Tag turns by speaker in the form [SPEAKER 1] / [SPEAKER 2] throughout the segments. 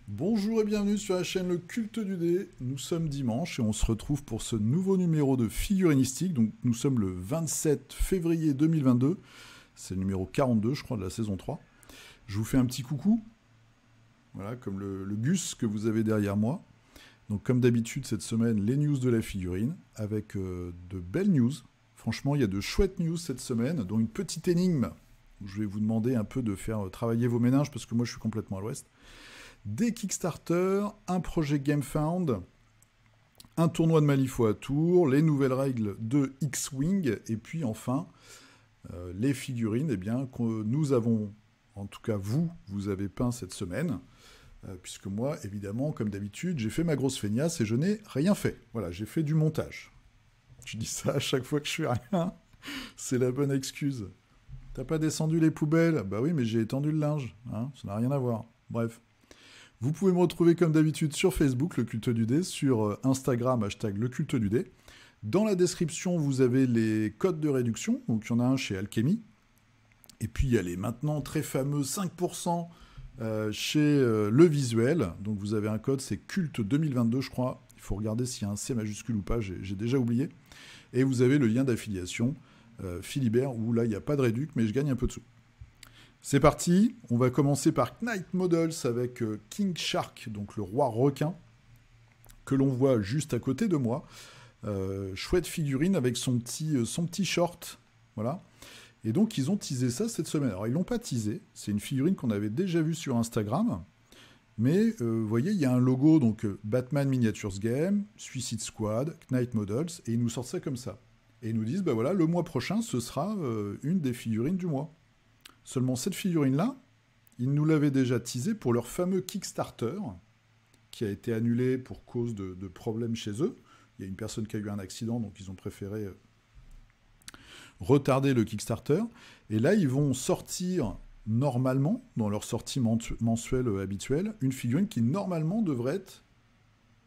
[SPEAKER 1] Bonjour et bienvenue sur la chaîne Le Culte du Dé. Nous sommes dimanche et on se retrouve pour ce nouveau numéro de Figurinistique. Donc nous sommes le 27 février 2022. C'est le numéro 42, je crois, de la saison 3. Je vous fais un petit coucou. Voilà, comme le Gus que vous avez derrière moi. Donc comme d'habitude, cette semaine, les news de la figurine, avec de belles news. Franchement, il y a de chouettes news cette semaine, dont une petite énigme. Je vais vous demander un peu de faire travailler vos méninges, parce que moi je suis complètement à l'ouest. Des Kickstarter, un projet GameFound, un tournoi de Malifaux à Tours, les nouvelles règles de X-Wing, et puis enfin, les figurines que nous avons, en tout cas vous avez peint cette semaine, puisque moi, évidemment, comme d'habitude, j'ai fait ma grosse feignasse et je n'ai rien fait. Voilà, j'ai fait du montage. Je dis ça à chaque fois que je fais rien, c'est la bonne excuse. T'as pas descendu les poubelles? Bah oui, mais j'ai étendu le linge, hein, ça n'a rien à voir. Bref. Vous pouvez me retrouver comme d'habitude sur Facebook, Le Culte du Dé, sur Instagram, hashtag Le Culte du Dé. Dans la description, vous avez les codes de réduction, donc il y en a un chez Alchemy. Et puis il y a les maintenant très fameux 5% chez Le Visuel. Donc vous avez un code, c'est Culte 2022, je crois. Il faut regarder s'il y a un C majuscule ou pas, j'ai déjà oublié. Et vous avez le lien d'affiliation Philibert, où là il n'y a pas de réduc, mais je gagne un peu de sous. C'est parti, on va commencer par Knight Models avec King Shark, donc le roi requin, que l'on voit juste à côté de moi. Chouette figurine avec son petit short, voilà. Et donc ils ont teasé ça cette semaine. Alors ils l'ont pas teasé, c'est une figurine qu'on avait déjà vue sur Instagram, mais vous voyez, il y a un logo, donc Batman Miniatures Game, Suicide Squad, Knight Models, et ils nous sortent ça comme ça. Et ils nous disent, bah voilà, le mois prochain, ce sera une des figurines du mois. Seulement, cette figurine-là, ils nous l'avaient déjà teasée pour leur fameux Kickstarter, qui a été annulé pour cause de problèmes chez eux. Il y a une personne qui a eu un accident, donc ils ont préféré retarder le Kickstarter. Et là, ils vont sortir, normalement, dans leur sortie mensuelle habituelle, une figurine qui, normalement, devrait être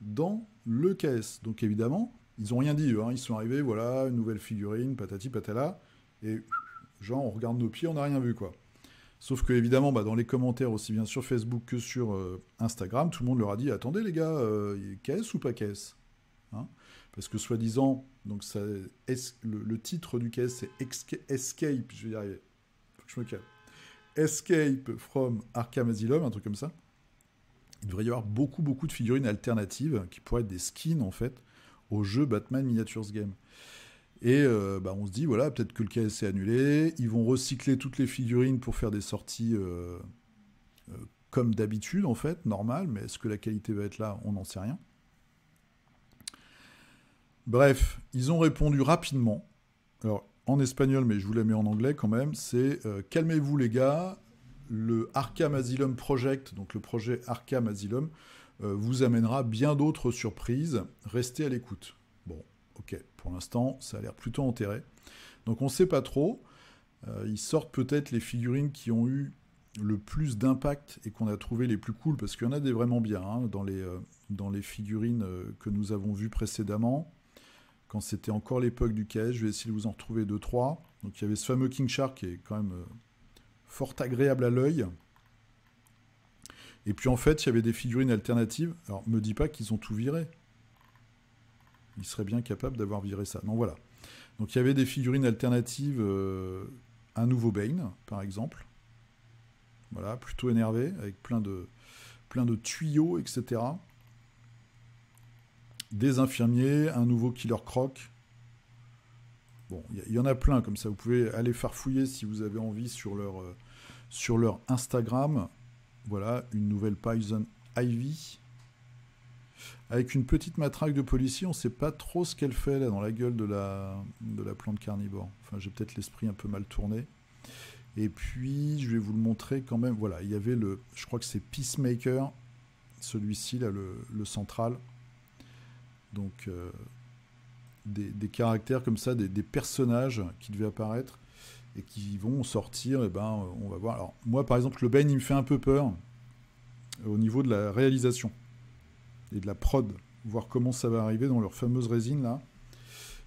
[SPEAKER 1] dans le KS. Donc, évidemment, ils n'ont rien dit, eux, hein. Ils sont arrivés, voilà, une nouvelle figurine, patati patala, et... genre, on regarde nos pieds, on n'a rien vu, quoi. Sauf que, évidemment, dans les commentaires, aussi bien sur Facebook que sur Instagram, tout le monde leur a dit, attendez les gars, KS ou pas KS, hein, parce que soi-disant, donc ça, le titre du KS, c'est Escape, je vais y arriver, faut que je me calme. Escape from Arkham Asylum, un truc comme ça. Il devrait y avoir beaucoup de figurines alternatives, qui pourraient être des skins, en fait, au jeu Batman Miniatures Game. Et on se dit, voilà, peut-être que le KS est annulé, ils vont recycler toutes les figurines pour faire des sorties comme d'habitude, en fait, normal, mais est-ce que la qualité va être là? On n'en sait rien. Bref, ils ont répondu rapidement, alors en espagnol, mais je vous la mets en anglais quand même, c'est « Calmez-vous les gars, le Arkham Asylum Project, donc le projet Arkham Asylum, vous amènera bien d'autres surprises, restez à l'écoute. » Bon. Ok, pour l'instant, ça a l'air plutôt enterré. Donc on ne sait pas trop. Ils sortent peut-être les figurines qui ont eu le plus d'impact et qu'on a trouvé les plus cool, parce qu'il y en a des vraiment bien, hein, dans les figurines que nous avons vues précédemment, quand c'était encore l'époque du KS. Je vais essayer de vous en retrouver 2-3. Donc il y avait ce fameux King Shark qui est quand même fort agréable à l'œil. Et puis en fait, il y avait des figurines alternatives. Alors, me dis pas qu'ils ont tout viré. Il serait bien capable d'avoir viré ça. Non, voilà. Donc il y avait des figurines alternatives, un nouveau Bane, par exemple. Voilà, plutôt énervé, avec plein de tuyaux, etc. Des infirmiers, un nouveau Killer Croc. Bon, il y en a plein comme ça. Vous pouvez aller farfouiller si vous avez envie sur leur Instagram. Voilà, une nouvelle Poison Ivy. Avec une petite matraque de policier, on ne sait pas trop ce qu'elle fait là dans la gueule de la plante carnivore. Enfin, j'ai peut-être l'esprit un peu mal tourné. Et puis, je vais vous le montrer quand même. Voilà, il y avait je crois que c'est Peacemaker, celui-ci là, le central. Donc, des caractères comme ça, des personnages qui devaient apparaître et qui vont sortir. Et on va voir. Alors, moi, par exemple, le Bane, il me fait un peu peur au niveau de la réalisation et de la prod, voir comment ça va arriver dans leur fameuse résine là.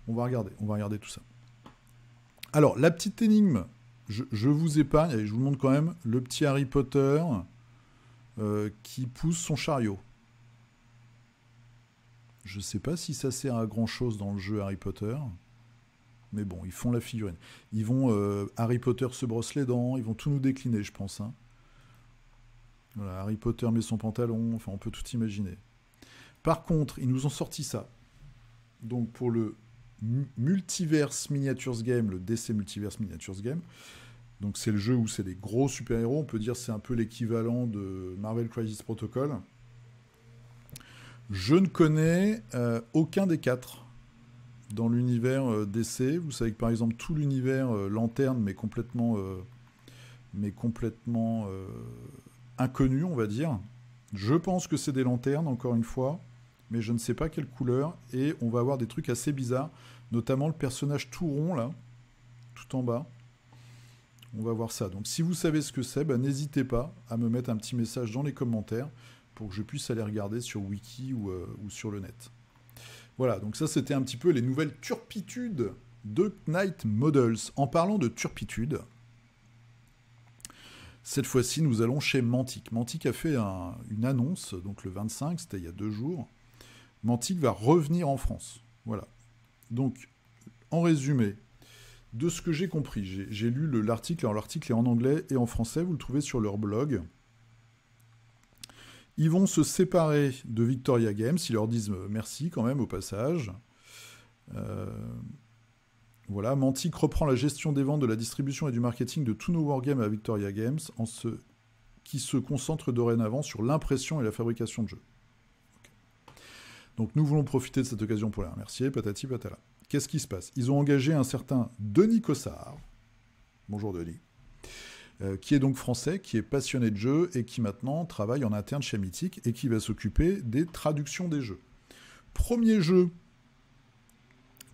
[SPEAKER 1] On va regarder tout ça. Alors, la petite énigme, je vous épargne, et je vous montre quand même le petit Harry Potter qui pousse son chariot. Je sais pas si ça sert à grand chose dans le jeu Harry Potter, mais bon, ils font la figurine. Ils vont Harry Potter se brosse les dents, ils vont tout nous décliner, je pense. Hein. Voilà, Harry Potter met son pantalon, enfin on peut tout imaginer. Par contre, ils nous ont sorti ça. Donc pour le Multiverse Miniatures Game, le DC Multiverse Miniatures Game. Donc c'est le jeu où c'est des gros super-héros, on peut dire que c'est un peu l'équivalent de Marvel Crisis Protocol. Je ne connais aucun des 4 dans l'univers DC. Vous savez que par exemple tout l'univers Lanterne, mais complètement inconnu, on va dire. Je pense que c'est des lanternes, encore une fois, mais je ne sais pas quelle couleur. Et on va avoir des trucs assez bizarres, notamment le personnage tout rond, là, tout en bas. On va voir ça. Donc si vous savez ce que c'est, n'hésitez pas à me mettre un petit message dans les commentaires pour que je puisse aller regarder sur Wiki ou sur le net. Voilà, donc ça c'était un petit peu les nouvelles turpitudes de Knight Models. En parlant de turpitude, cette fois-ci nous allons chez Mantic. Mantic a fait une annonce, donc le 25, c'était il y a 2 jours. Mantic va revenir en France. Voilà. Donc, en résumé, de ce que j'ai compris, j'ai lu l'article, alors l'article est en anglais et en français, vous le trouvez sur leur blog. Ils vont se séparer de Victoria Games, ils leur disent merci quand même au passage. Voilà, Mantic reprend la gestion des ventes, de la distribution et du marketing de tous nos wargames à Victoria Games, qui se concentre dorénavant sur l'impression et la fabrication de jeux. Okay. Donc nous voulons profiter de cette occasion pour les remercier, patati patala. Qu'est-ce qui se passe? Ils ont engagé un certain Denis Cossard, bonjour Denis, qui est donc français, qui est passionné de jeux et qui maintenant travaille en interne chez Mythic et qui va s'occuper des traductions des jeux. Premier jeu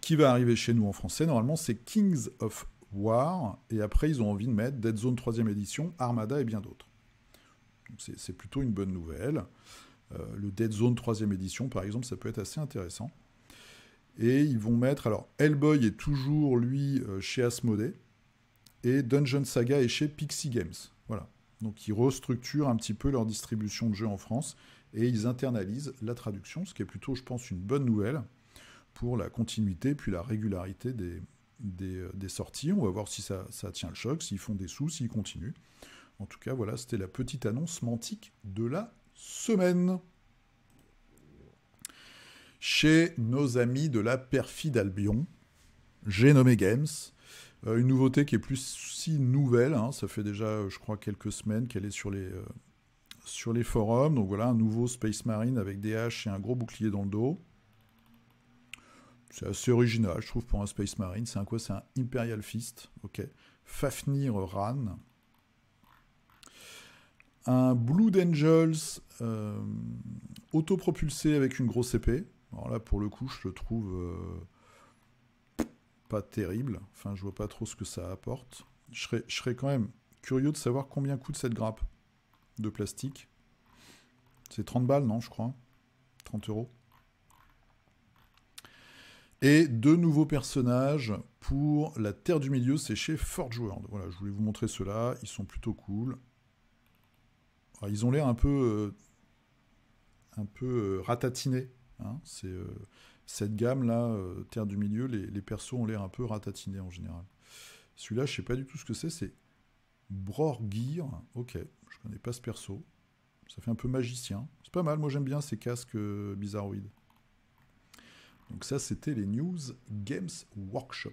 [SPEAKER 1] qui va arriver chez nous en français, normalement, c'est Kings of War, et après, ils ont envie de mettre Dead Zone 3e édition, Armada et bien d'autres. Donc c'est plutôt une bonne nouvelle. Le Dead Zone 3e édition, par exemple, ça peut être assez intéressant. Et ils vont mettre... Alors, Hellboy est toujours, lui, chez Asmodée, et Dungeon Saga est chez Pixie Games. Voilà. Donc, ils restructurent un petit peu leur distribution de jeux en France, et ils internalisent la traduction, ce qui est plutôt, je pense, une bonne nouvelle pour la continuité puis la régularité des sorties. On va voir si ça tient le choc, s'ils font des sous, s'ils continuent. En tout cas, voilà, c'était la petite annonce Mantic de la semaine. Chez nos amis de la perfide Albion, j'ai nommé Games. Une nouveauté qui est plus si nouvelle, hein, ça fait déjà, je crois, quelques semaines qu'elle est sur les forums. Donc voilà, un nouveau Space Marine avec des haches et un gros bouclier dans le dos. C'est assez original, je trouve, pour un Space Marine. C'est quoi? C'est un Imperial Fist. Ok. Fafnir Ran. Un Blood Angels autopropulsé avec une grosse épée. Alors là, pour le coup, je le trouve pas terrible. Enfin, je vois pas trop ce que ça apporte. Je serais quand même curieux de savoir combien coûte cette grappe de plastique. C'est 30 balles, non, je crois. 30 €. Et 2 nouveaux personnages pour la Terre du Milieu, c'est chez Forge World. Voilà, je voulais vous montrer ceux-là, ils sont plutôt cool. Alors, ils ont l'air un peu ratatinés. Hein. C'est cette gamme-là, Terre du Milieu, les persos ont l'air un peu ratatinés en général. Celui-là, je sais pas du tout ce que c'est Brorgir. Ok, je connais pas ce perso. Ça fait un peu magicien. C'est pas mal, moi j'aime bien ces casques bizarroïdes. Donc ça, c'était les news Games Workshop.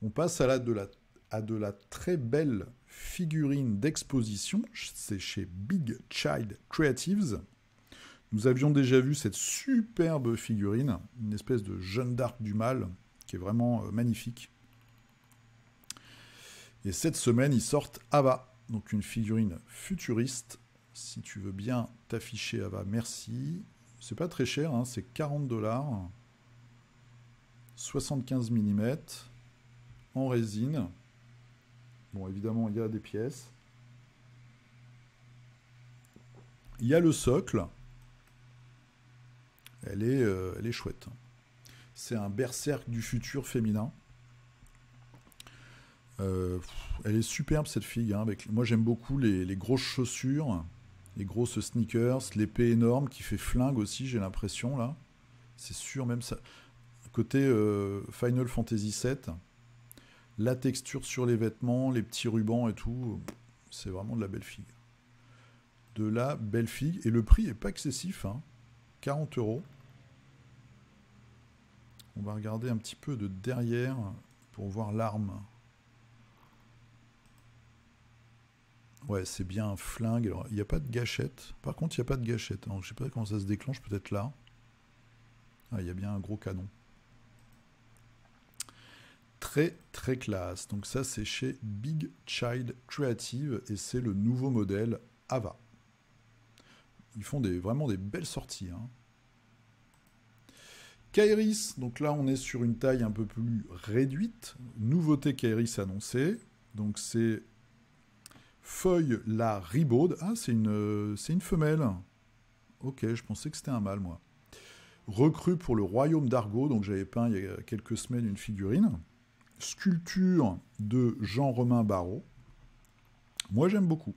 [SPEAKER 1] On passe à de la très belle figurine d'exposition. C'est chez Big Child Creatives. Nous avions déjà vu cette superbe figurine, une espèce de Jeanne d'Arc du mal, qui est vraiment magnifique. Et cette semaine, ils sortent Ava, donc une figurine futuriste. Si tu veux bien t'afficher Ava, merci. C'est pas très cher, hein, c'est 40 $, 75 mm, en résine. Bon, évidemment, il y a des pièces. Il y a le socle. Elle est chouette. C'est un berserk du futur féminin. Elle est superbe cette fille. Hein, moi j'aime beaucoup les grosses chaussures, les grosses sneakers, l'épée énorme qui fait flingue aussi, j'ai l'impression là. C'est sûr, même ça. Côté Final Fantasy VII, la texture sur les vêtements, les petits rubans et tout, c'est vraiment de la belle figue. De la belle figue. Et le prix est pas excessif, hein, 40 €. On va regarder un petit peu de derrière pour voir l'arme. Ouais, c'est bien un flingue. Alors, il n'y a pas de gâchette. Par contre, il n'y a pas de gâchette. Alors, je sais pas comment ça se déclenche, peut-être là. Ah, il y a bien un gros canon. Très, très classe. Donc ça, c'est chez Big Child Creative et c'est le nouveau modèle Ava. Ils font vraiment des belles sorties. Hein. Kairis, donc là, on est sur une taille un peu plus réduite. Nouveauté Kairis annoncée. Donc c'est Feuille la Ribaude. Ah, c'est une femelle. Ok, je pensais que c'était un mâle, moi. Recrue pour le royaume d'Argo, donc j'avais peint il y a quelques semaines une figurine. Sculpture de Jean-Romain Barrault. Moi, j'aime beaucoup.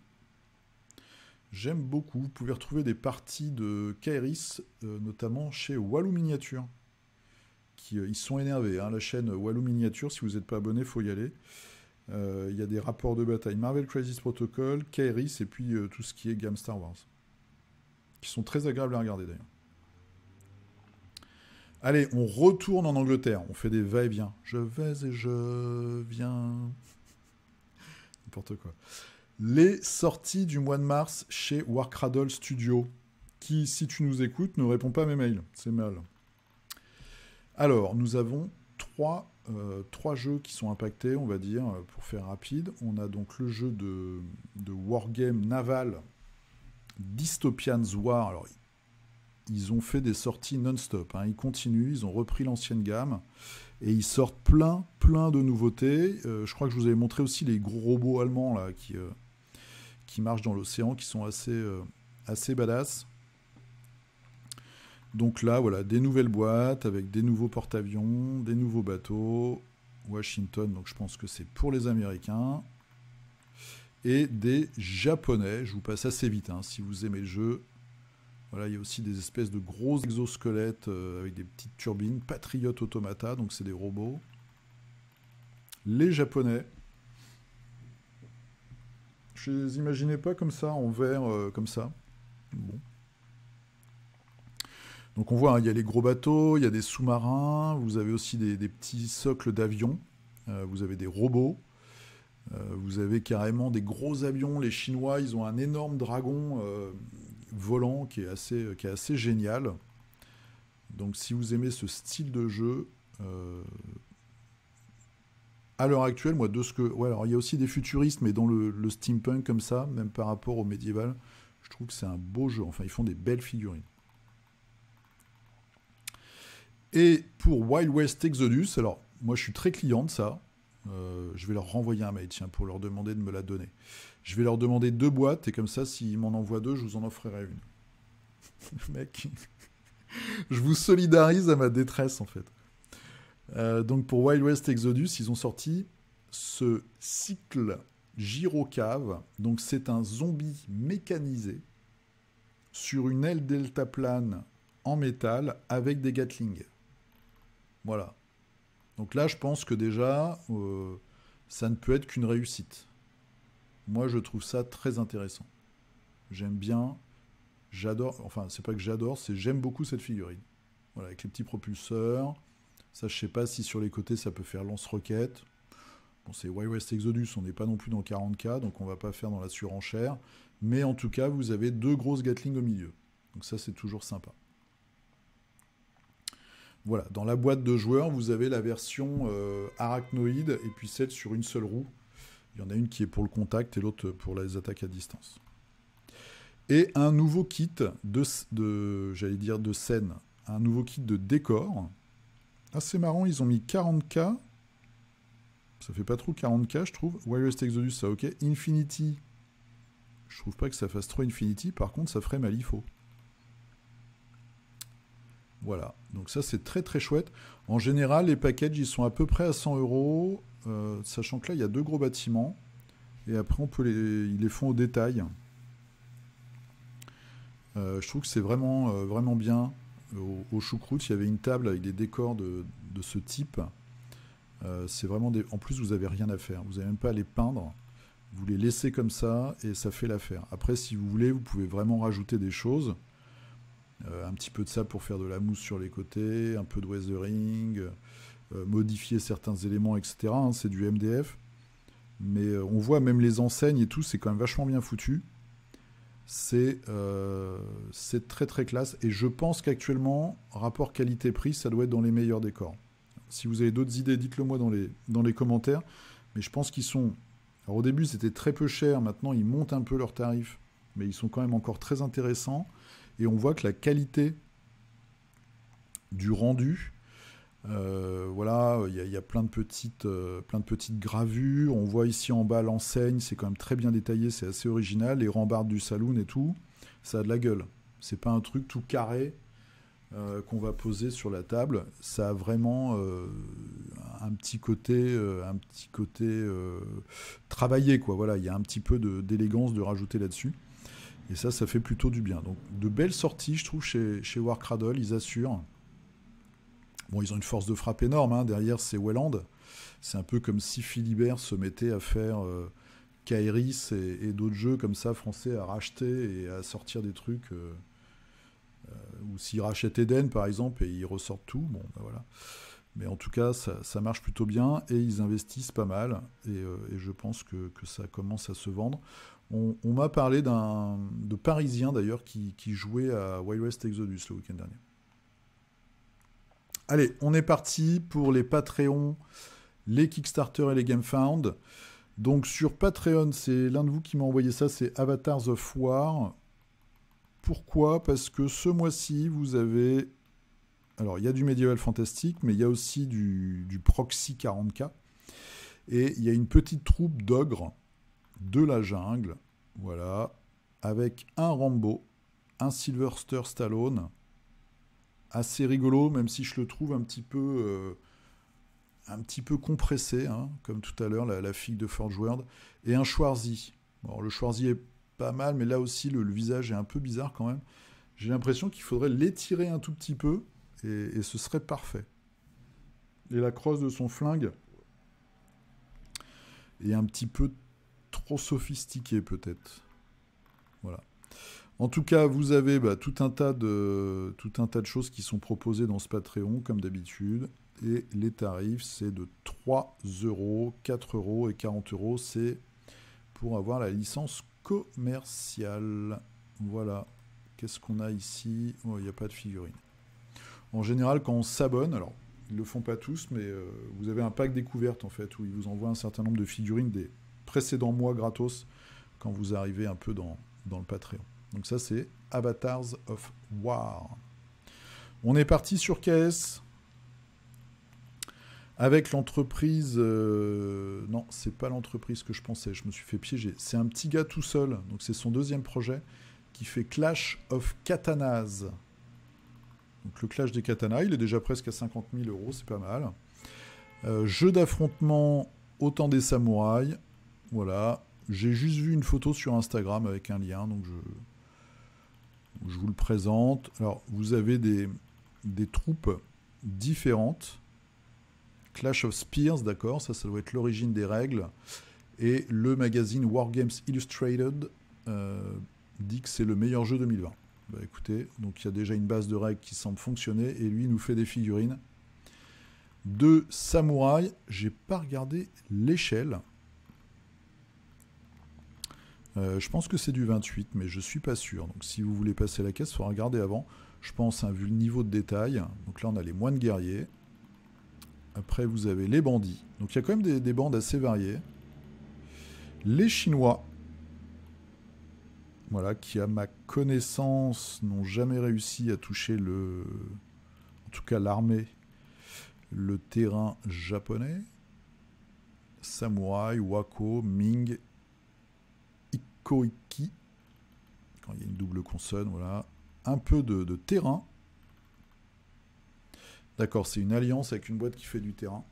[SPEAKER 1] J'aime beaucoup. Vous pouvez retrouver des parties de Kairis, notamment chez Walou Miniature. Ils sont énervés. Hein, la chaîne Walou Miniature, si vous n'êtes pas abonné, il faut y aller. Il y a des rapports de bataille Marvel Crisis Protocol, Kairis et puis tout ce qui est gamme Star Wars. Qui sont très agréables à regarder d'ailleurs. Allez, on retourne en Angleterre. On fait des va-et-vient. Je vais et je viens. N'importe quoi. Les sorties du mois de mars chez Warcradle Studio. Qui, si tu nous écoutes, ne répond pas à mes mails. C'est mal. Alors, nous avons trois jeux qui sont impactés, on va dire, pour faire rapide. On a donc le jeu de Wargame Naval Dystopians War. Alors, ils ont fait des sorties non-stop. Hein. Ils continuent, ils ont repris l'ancienne gamme et ils sortent plein de nouveautés. Je crois que je vous avais montré aussi les gros robots allemands là, qui marchent dans l'océan, qui sont assez badass. Donc là, voilà, des nouvelles boîtes avec des nouveaux porte-avions, des nouveaux bateaux. Washington, donc je pense que c'est pour les Américains. Et des Japonais. Je vous passe assez vite, hein, si vous aimez le jeu. Voilà, il y a aussi des espèces de gros exosquelettes avec des petites turbines. Patriot Automata, donc c'est des robots. Les Japonais. Je ne les imaginais pas comme ça, en vert, comme ça. Bon. Donc on voit, hein, il y a les gros bateaux, il y a des sous-marins, vous avez aussi des petits socles d'avions, vous avez des robots, vous avez carrément des gros avions. Les Chinois, ils ont un énorme dragon volant qui est assez génial. Donc si vous aimez ce style de jeu, à l'heure actuelle, moi, de ce que... Ouais, alors il y a aussi des futuristes, mais dans le steampunk comme ça, même par rapport au médiéval, je trouve que c'est un beau jeu. Enfin, ils font des belles figurines. Et pour Wild West Exodus, alors moi je suis très client de ça. Je vais leur renvoyer un mail, tiens, pour leur demander de me la donner. Je vais leur demander 2 boîtes, et comme ça, s'ils m'en envoient 2, je vous en offrirai une. Mec, je vous solidarise à ma détresse, en fait. Donc pour Wild West Exodus, ils ont sorti ce cycle gyrocave. Donc c'est un zombie mécanisé sur une aile deltaplane en métal avec des Gatling. Voilà. Donc là, je pense que déjà, ça ne peut être qu'une réussite. Moi, je trouve ça très intéressant. J'aime bien, j'adore, enfin, c'est pas que j'adore, c'est j'aime beaucoup cette figurine. Voilà, avec les petits propulseurs. Ça, je sais pas si sur les côtés, ça peut faire lance-roquette. Bon, c'est Wild West Exodus, on n'est pas non plus dans 40K, donc on va pas faire dans la surenchère. Mais en tout cas, vous avez 2 grosses Gatling au milieu. Donc ça, c'est toujours sympa. Voilà, dans la boîte de joueurs, vous avez la version arachnoïde et puis celle sur une seule roue. Il y en a une qui est pour le contact et l'autre pour les attaques à distance. Et un nouveau kit j'allais dire de scène, un nouveau kit de décor. Assez marrant, ils ont mis 40K. Ça fait pas trop 40K, je trouve. Wild West Exodus, ça ok. Infinity, je trouve pas que ça fasse trop Infinity. Par contre, ça ferait Malifaux. Voilà, donc ça c'est très très chouette. En général, les packages ils sont à peu près à 100 euros, sachant que là il y a 2 gros bâtiments, et après ils les font au détail. Je trouve que c'est vraiment bien. Au choucroute, il y avait une table avec des décors de ce type. C'est vraiment En plus, vous n'avez rien à faire. Vous n'avez même pas à les peindre. Vous les laissez comme ça et ça fait l'affaire. Après, si vous voulez, vous pouvez vraiment rajouter des choses. Un petit peu de ça pour faire de la mousse sur les côtés, un peu de weathering, modifier certains éléments, etc. Hein, c'est du MDF. Mais on voit même les enseignes et tout, c'est quand même vachement bien foutu. C'est très très classe. Et je pense qu'actuellement, rapport qualité-prix, ça doit être dans les meilleurs décors. Si vous avez d'autres idées, dites-le moi dans les commentaires. Mais je pense qu'ils sont... Alors au début, c'était très peu cher. Maintenant, ils montent un peu leurs tarifs. Mais ils sont quand même encore très intéressants. Et on voit que la qualité du rendu... voilà, il y a plein de petites gravures. On voit ici en bas l'enseigne. C'est quand même très bien détaillé. C'est assez original. Les rambardes du saloon et tout. Ça a de la gueule. C'est pas un truc tout carré. Qu'on va poser sur la table, ça a vraiment un petit côté travaillé, quoi. Voilà, il y a un petit peu d'élégance de rajouter là-dessus. Et ça fait plutôt du bien. Donc, de belles sorties, je trouve, chez Warcradle, ils assurent. Bon, ils ont une force de frappe énorme, hein. Derrière, c'est Welland. C'est un peu comme si Philibert se mettait à faire Kairis et d'autres jeux comme ça, français, à racheter et à sortir des trucs... ou s'ils rachètent Eden par exemple et ils ressortent tout, bon ben voilà. Mais en tout cas ça marche plutôt bien et ils investissent pas mal et je pense que ça commence à se vendre. On m'a parlé de Parisiens d'ailleurs qui jouait à Wild West Exodus le week-end dernier. Allez, on est parti pour les Patreons, les Kickstarter et les GameFound. Donc sur Patreon, c'est l'un de vous qui m'a envoyé ça, c'est Avatars of War. Pourquoi ? Parce que ce mois-ci, vous avez... Alors, il y a du médiéval fantastique, mais il y a aussi du proxy 40K. Et il y a une petite troupe d'ogres de la jungle, voilà, avec un Rambo, un Sylvester Stallone, assez rigolo, même si je le trouve un petit peu compressé, hein, comme tout à l'heure, la fille de Forge World, et un Schwarzy. Bon, le Schwarzy est pas mal, mais là aussi le visage est un peu bizarre quand même. J'ai l'impression qu'il faudrait l'étirer un tout petit peu et ce serait parfait. Et la crosse de son flingue est un petit peu trop sophistiquée peut-être. Voilà. En tout cas, vous avez tout un tas de choses qui sont proposées dans ce Patreon comme d'habitude. Et les tarifs, c'est de 3 euros, 4 euros et 40 euros. C'est pour avoir la licence commerciale. Voilà. Qu'est-ce qu'on a ici ? Oh, il n'y a pas de figurines. En général, quand on s'abonne, alors ils ne le font pas tous, mais vous avez un pack découverte en fait, où ils vous envoient un certain nombre de figurines des précédents mois gratos quand vous arrivez un peu dans le Patreon. Donc ça, c'est Avatars of War. On est parti sur KS avec l'entreprise... non, c'est pas l'entreprise que je pensais, je me suis fait piéger. C'est un petit gars tout seul, donc c'est son deuxième projet, qui fait Clash of Katanas. Donc le Clash des Katanas, il est déjà presque à 50 000 euros, c'est pas mal. Jeu d'affrontement au temps des samouraïs. Voilà. J'ai juste vu une photo sur Instagram avec un lien, donc je vous le présente. Alors, vous avez des troupes différentes. Clash of Spears, d'accord, ça doit être l'origine des règles. Et le magazine Wargames Illustrated dit que c'est le meilleur jeu 2020. Bah écoutez, donc il y a déjà une base de règles qui semble fonctionner, et lui nous fait des figurines de samouraï. J'ai pas regardé l'échelle. Je pense que c'est du 28, mais je suis pas sûr. Donc si vous voulez passer la caisse, il faudra regarder avant. Je pense, vu le niveau de détail. Donc là, on a les moines guerriers. Après, vous avez les bandits. Donc il y a quand même des bandes assez variées. Les Chinois. Voilà, qui, à ma connaissance, n'ont jamais réussi à toucher en tout cas l'armée, le terrain japonais. Samouraï, Wako, Ming, Ikoiki, quand il y a une double consonne, voilà. Un peu de terrain. D'accord, c'est une alliance avec une boîte qui fait du terrain.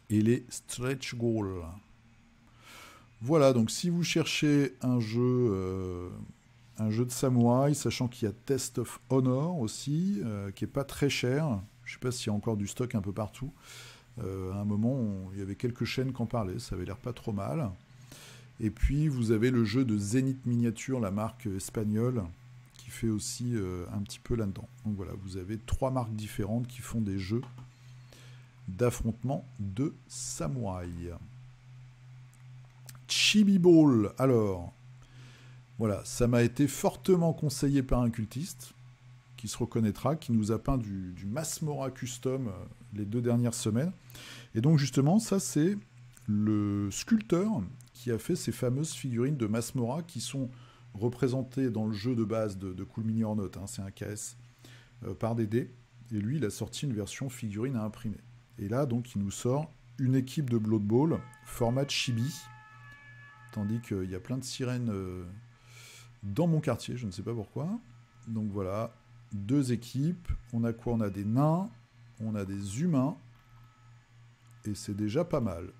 [SPEAKER 1] Et les stretch goals. Voilà, donc si vous cherchez un jeu de samouraï, sachant qu'il y a Test of Honor aussi, qui est pas très cher. Je sais pas s'il y a encore du stock un peu partout. À un moment, il y avait quelques chaînes qui en parlaient, ça avait l'air pas trop mal. Et puis vous avez le jeu de Zenith Miniature, la marque espagnole, qui fait aussi un petit peu là-dedans. Donc voilà, vous avez 3 marques différentes qui font des jeux d'affrontement de samouraï. Chibi Ball, alors, voilà, ça m'a été fortement conseillé par un cultiste, qui se reconnaîtra, qui nous a peint du Masmora Custom les 2 dernières semaines. Et donc justement, ça c'est le sculpteur qui a fait ces fameuses figurines de Masmora qui sont représentées dans le jeu de base de Cool Mini or Not, hein, c'est un KS, par des dés. Et lui, il a sorti une version figurine à imprimer. Et là, donc, il nous sort une équipe de Blood Bowl, format chibi, tandis qu'il y a plein de sirènes dans mon quartier, je ne sais pas pourquoi. Donc voilà, 2 équipes. On a quoi? On a des nains, on a des humains, et c'est déjà pas mal.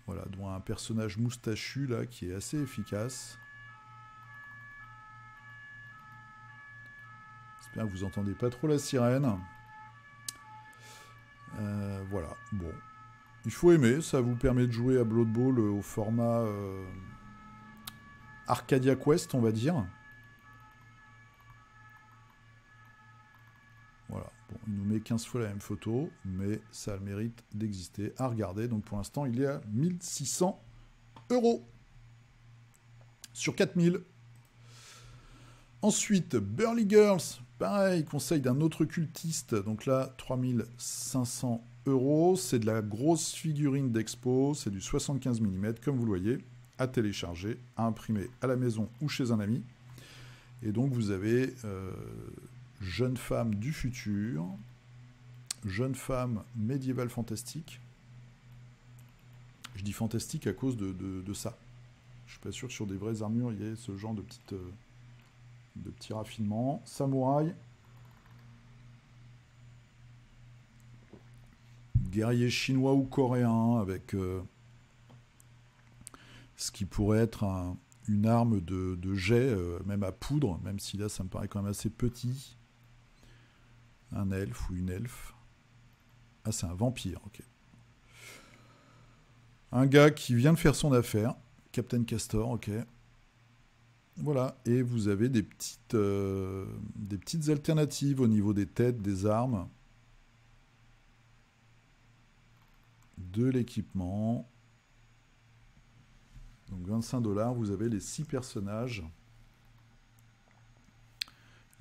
[SPEAKER 1] Voilà, dont un personnage moustachu là qui est assez efficace. J'espère que vous entendez pas trop la sirène. Voilà, bon. Il faut aimer, ça vous permet de jouer à Blood Bowl au format Arcadia Quest, on va dire. Voilà, bon, il nous met 15 fois la même photo, mais ça a le mérite d'exister. À regarder, donc pour l'instant, il est à 1600 € sur 4000. Ensuite, Burly Girls, pareil, conseil d'un autre cultiste, donc là, 3500 €. C'est de la grosse figurine d'expo, c'est du 75 mm, comme vous le voyez, à télécharger, à imprimer à la maison ou chez un ami. Et donc, vous avez jeune femme du futur, jeune femme médiévale fantastique. Je dis fantastique à cause de ça. Je suis pas sûr que sur des vraies armures, il y ait ce genre de petits raffinements. Samouraï. Guerrier chinois ou coréen avec ce qui pourrait être une arme de jet, même à poudre, même si là ça me paraît quand même assez petit. Un elfe ou une elfe. Ah, c'est un vampire, ok. Un gars qui vient de faire son affaire. Captain Castor, ok. Voilà, et vous avez des petites alternatives au niveau des têtes, des armes, de l'équipement. Donc 25 $, vous avez les 6 personnages.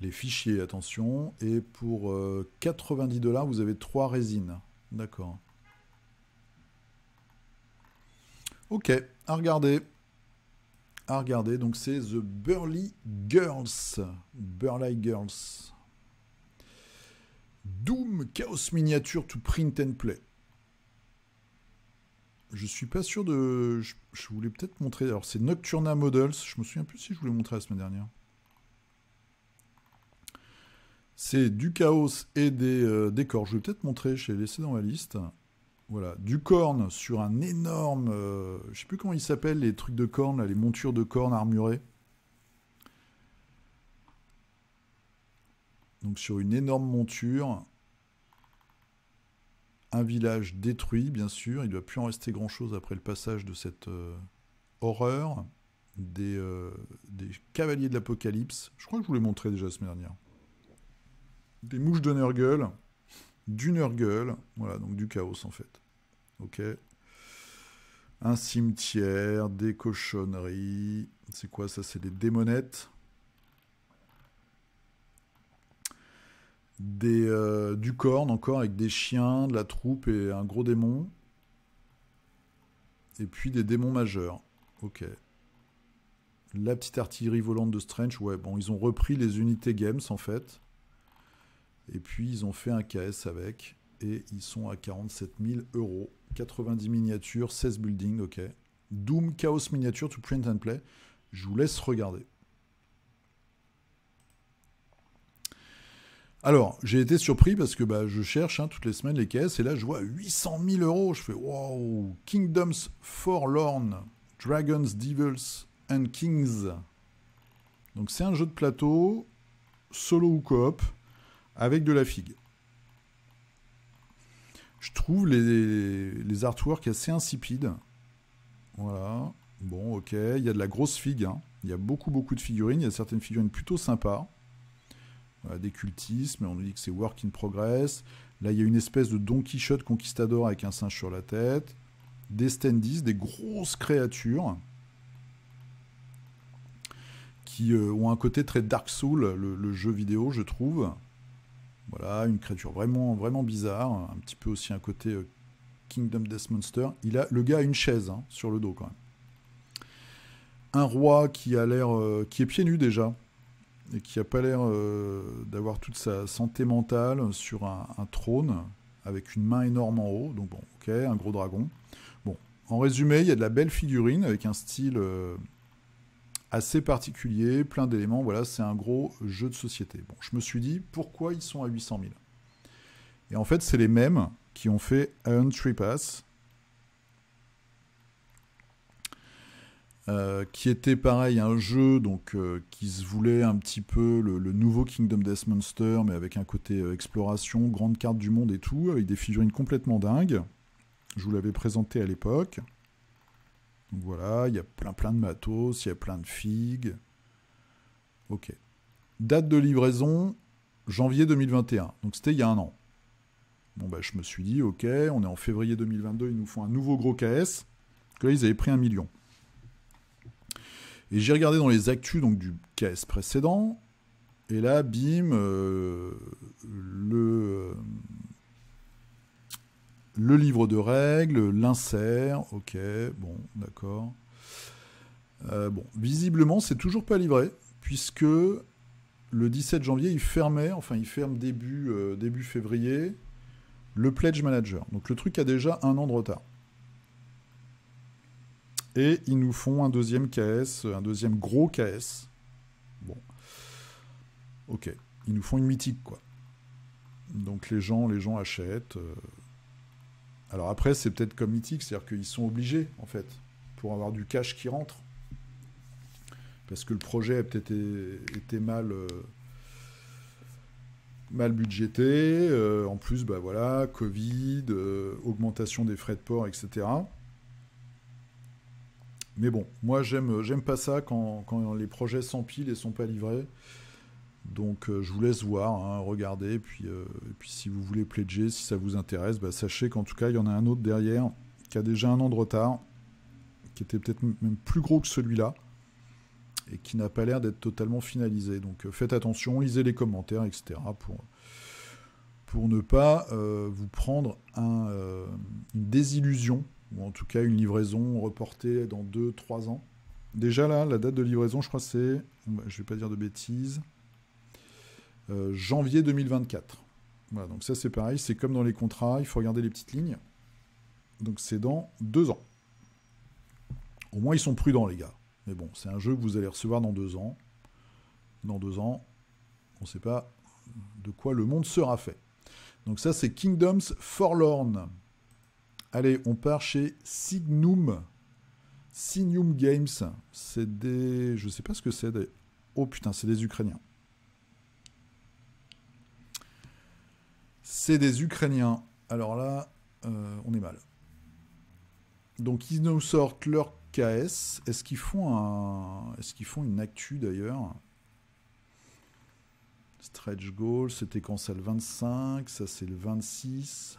[SPEAKER 1] Les fichiers, attention. Et pour 90 $, vous avez 3 résines. D'accord. Ok, à regarder. À regarder, donc c'est The Burly Girls. Burly Girls. Doom Chaos Miniature to Print and Play. Je suis pas sûr de... Je voulais peut-être montrer... Alors c'est Nocturna Models. Je me souviens plus si je voulais montrer la semaine dernière. C'est du chaos et des décors. Je vais peut-être montrer, je l'ai laissé dans ma liste. Voilà, du corne sur un énorme... je sais plus comment ils s'appellent, les trucs de corne, là, les montures de corne armurées. Donc sur une énorme monture. Un village détruit, bien sûr. Il ne doit plus en rester grand-chose après le passage de cette horreur. Des cavaliers de l'apocalypse. Je crois que je vous l'ai montré déjà la semaine dernière. Des mouches de Nurgle. Du Nurgle. Voilà, donc du chaos en fait. Ok. Un cimetière, des cochonneries. C'est quoi ça? C'est des démonettes. Du corne encore avec des chiens, de la troupe et un gros démon. Et puis des démons majeurs. Ok. La petite artillerie volante de Strange. Ouais, bon, ils ont repris les unités Games en fait. Et puis ils ont fait un KS avec. Et ils sont à 47 000 €. 90 miniatures, 16 buildings, ok. Doom Chaos Miniature to Print and Play. Je vous laisse regarder. Alors, j'ai été surpris parce que je cherche toutes les semaines les caisses et là je vois 800 000 euros. Je fais wow, Kingdoms Forlorn, Dragons, Devils and Kings. Donc c'est un jeu de plateau, solo ou coop, avec de la figue. Je trouve les artworks assez insipides. Voilà. Bon, ok. Il y a de la grosse figue. Hein. Il y a beaucoup de figurines. Il y a certaines figurines plutôt sympas. Voilà, des cultistes, mais on nous dit que c'est work in progress. Là, il y a une espèce de Don Quichotte conquistador avec un singe sur la tête. Des standees, des grosses créatures qui ont un côté très Dark Souls, le jeu vidéo, je trouve. Voilà, une créature vraiment bizarre. Un petit peu aussi un côté Kingdom Death Monster. Le gars a une chaise sur le dos quand même. Un roi qui a l'air, qui est pieds nus déjà, et qui a pas l'air d'avoir toute sa santé mentale sur un trône, avec une main énorme en haut. Donc bon, ok, un gros dragon. Bon, en résumé, il y a de la belle figurine, avec un style assez particulier, plein d'éléments. Voilà, c'est un gros jeu de société. Bon, je me suis dit, pourquoi ils sont à 800 000 ? Et en fait, c'est les mêmes qui ont fait Iron Treepass, qui était pareil, un jeu donc, qui se voulait un petit peu le nouveau Kingdom Death Monster, mais avec un côté exploration, grande carte du monde et tout, avec des figurines complètement dingues. Je vous l'avais présenté à l'époque. Donc voilà, il y a plein de matos, il y a plein de figues. Ok. Date de livraison, janvier 2021. Donc c'était il y a un an. Bon je me suis dit, ok, on est en février 2022, ils nous font un nouveau gros KS. Que là, ils avaient pris 1 million. Et j'ai regardé dans les actus donc, du KS précédent. Et là, bim, le livre de règles, l'insert, ok, bon, d'accord. Bon, visiblement, c'est toujours pas livré, puisque le 17 janvier, il ferme début février, le Pledge Manager. Donc le truc a déjà 1 an de retard. Et ils nous font un deuxième KS, un deuxième gros KS. Bon. Ok. Ils nous font une mythique, quoi. Donc les gens achètent. Alors après, c'est peut-être comme mythique, c'est-à-dire qu'ils sont obligés, en fait, pour avoir du cash qui rentre. Parce que le projet a peut-être été mal budgété. En plus, voilà, Covid, augmentation des frais de port, etc. Mais bon, moi j'aime pas ça quand les projets s'empilent et sont pas livrés. Donc je vous laisse voir, regardez, et puis si vous voulez pledger, si ça vous intéresse, sachez qu'en tout cas il y en a un autre derrière qui a déjà 1 an de retard, qui était peut-être même plus gros que celui-là, et qui n'a pas l'air d'être totalement finalisé. Donc faites attention, lisez les commentaires, etc. pour ne pas vous prendre une désillusion, ou en tout cas une livraison reportée dans 2-3 ans. Déjà là, la date de livraison, je crois c'est, je vais pas dire de bêtises, janvier 2024. Voilà, donc ça c'est pareil, c'est comme dans les contrats, il faut regarder les petites lignes. Donc c'est dans 2 ans. Au moins ils sont prudents les gars. Mais bon, c'est un jeu que vous allez recevoir dans 2 ans. Dans 2 ans, on ne sait pas de quoi le monde sera fait. Donc ça c'est Kingdoms Forlorn. Allez, on part chez Signum Games. C'est des... Je sais pas ce que c'est. Oh putain, c'est des Ukrainiens. C'est des Ukrainiens. Alors là, on est mal. Donc ils nous sortent leur KS. Est-ce qu'ils font une actu d'ailleurs? Stretch goal, c'était quand ça, le 25? Ça c'est le 26.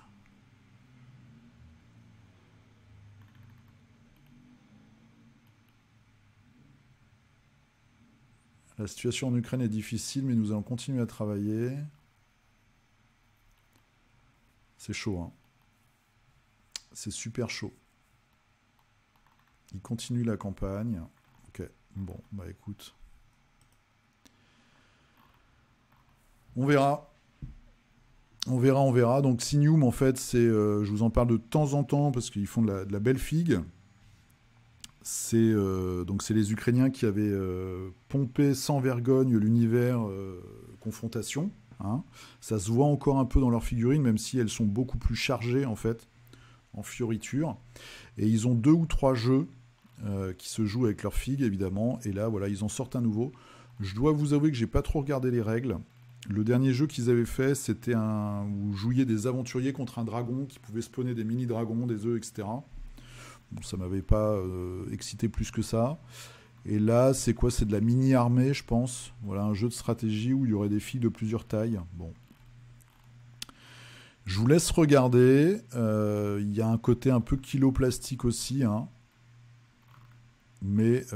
[SPEAKER 1] La situation en Ukraine est difficile, mais nous allons continuer à travailler. C'est chaud, hein. C'est super chaud. Il continue la campagne. Ok, bon, écoute. On verra. On verra. Donc Signum, en fait, c'est, je vous en parle de temps en temps parce qu'ils font de la belle figue. Donc c'est les Ukrainiens qui avaient pompé sans vergogne l'univers confrontation. hein. Ça se voit encore un peu dans leurs figurines, même si elles sont beaucoup plus chargées, en fait, en fioritures. Et ils ont 2 ou 3 jeux qui se jouent avec leurs figues, évidemment. Et là, voilà, ils en sortent un nouveau. Je dois vous avouer que j'ai pas trop regardé les règles. Le dernier jeu qu'ils avaient fait, c'était un où vous jouiez des aventuriers contre un dragon qui pouvait spawner des mini-dragons, des œufs, etc. Bon, ça m'avait pas excité plus que ça. Et là, c'est quoi? C'est de la mini-armée, je pense. Voilà, un jeu de stratégie où il y aurait des filles de plusieurs tailles. Bon. Je vous laisse regarder. Il y a un côté un peu kilo-plastique aussi, hein. Mais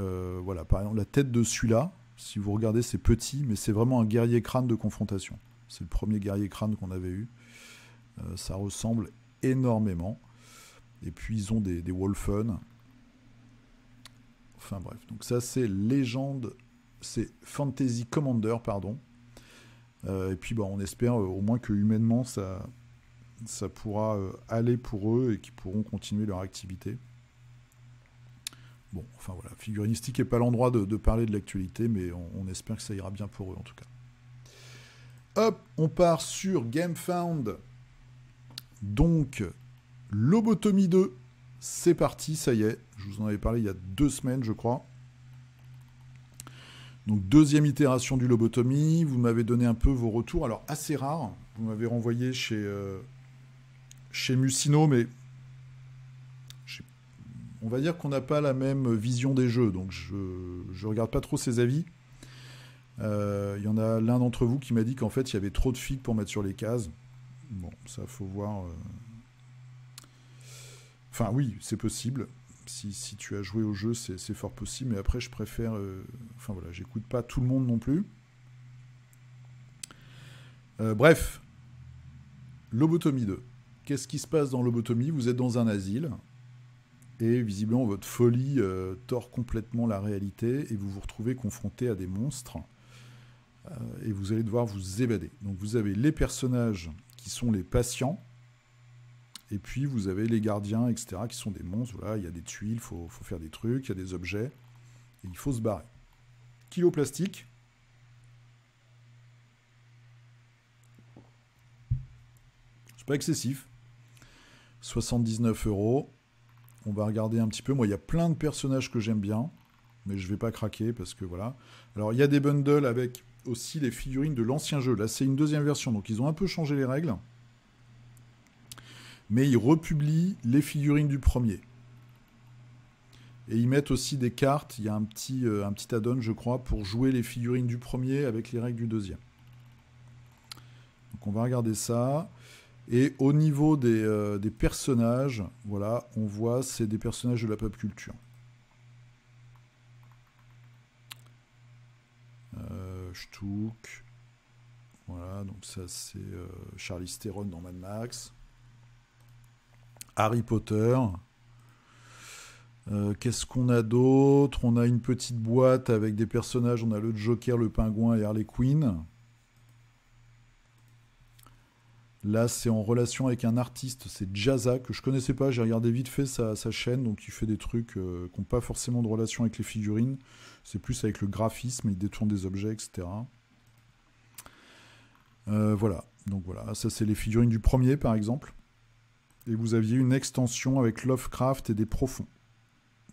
[SPEAKER 1] voilà, par exemple, la tête de celui-là, si vous regardez, c'est petit, mais c'est vraiment un guerrier crâne de confrontation. C'est le premier guerrier crâne qu'on avait eu. Ça ressemble énormément. Et puis, ils ont des Wolfen. Enfin bref, donc ça, c'est Légende... C'est Fantasy Commander, pardon. Et puis, on espère au moins que humainement, ça pourra aller pour eux et qu'ils pourront continuer leur activité. Bon, enfin voilà, figurinistique n'est pas l'endroit de parler de l'actualité, mais on espère que ça ira bien pour eux en tout cas. Hop, on part sur GameFound. Donc, Lobotomie 2, c'est parti, ça y est. Je vous en avais parlé il y a 2 semaines, je crois. Donc, 2e itération du Lobotomie. Vous m'avez donné un peu vos retours. Alors, assez rare. Vous m'avez renvoyé chez Musino, mais on va dire qu'on n'a pas la même vision des jeux, donc je ne regarde pas trop ses avis. Il y en a l'un d'entre vous qui m'a dit qu'en fait, il y avait trop de figues pour mettre sur les cases. Bon, ça, faut voir. Enfin, oui, c'est possible. Si tu as joué au jeu, c'est fort possible, mais après, je préfère... Enfin, voilà, j'écoute pas tout le monde non plus. Bref, Lobotomie 2. Qu'est-ce qui se passe dans Lobotomie? Vous êtes dans un asile. Et visiblement, votre folie tord complètement la réalité et vous vous retrouvez confronté à des monstres et vous allez devoir vous évader. Donc vous avez les personnages qui sont les patients et puis vous avez les gardiens, etc., qui sont des monstres. Voilà, il y a des tuiles, il faut faire des trucs, il y a des objets et il faut se barrer. Kilo plastique. C'est pas excessif. 79 €. On va regarder un petit peu. Moi, il y a plein de personnages que j'aime bien, mais je vais pas craquer parce que voilà. Alors, il y a des bundles avec aussi les figurines de l'ancien jeu. Là, c'est une 2e version, donc ils ont un peu changé les règles. Mais ils republient les figurines du premier. Et ils mettent aussi des cartes. Il y a un petit add-on, je crois, pour jouer les figurines du premier avec les règles du 2e. Donc, on va regarder ça. Et au niveau des personnages, voilà, on voit, c'est des personnages de la pop culture. Stuck. Voilà, donc ça c'est Charlize Theron dans Mad Max. Harry Potter. Qu'est-ce qu'on a d'autre? On a une petite boîte avec des personnages. On a le Joker, le Pingouin et Harley Quinn. Là, c'est en relation avec un artiste, c'est Jazza, que je connaissais pas, j'ai regardé vite fait sa chaîne, donc il fait des trucs qui n'ont pas forcément de relation avec les figurines, c'est plus avec le graphisme, il détourne des objets, etc. Voilà, donc voilà, ça c'est les figurines du premier par exemple. Et vous aviez une extension avec Lovecraft et des profonds,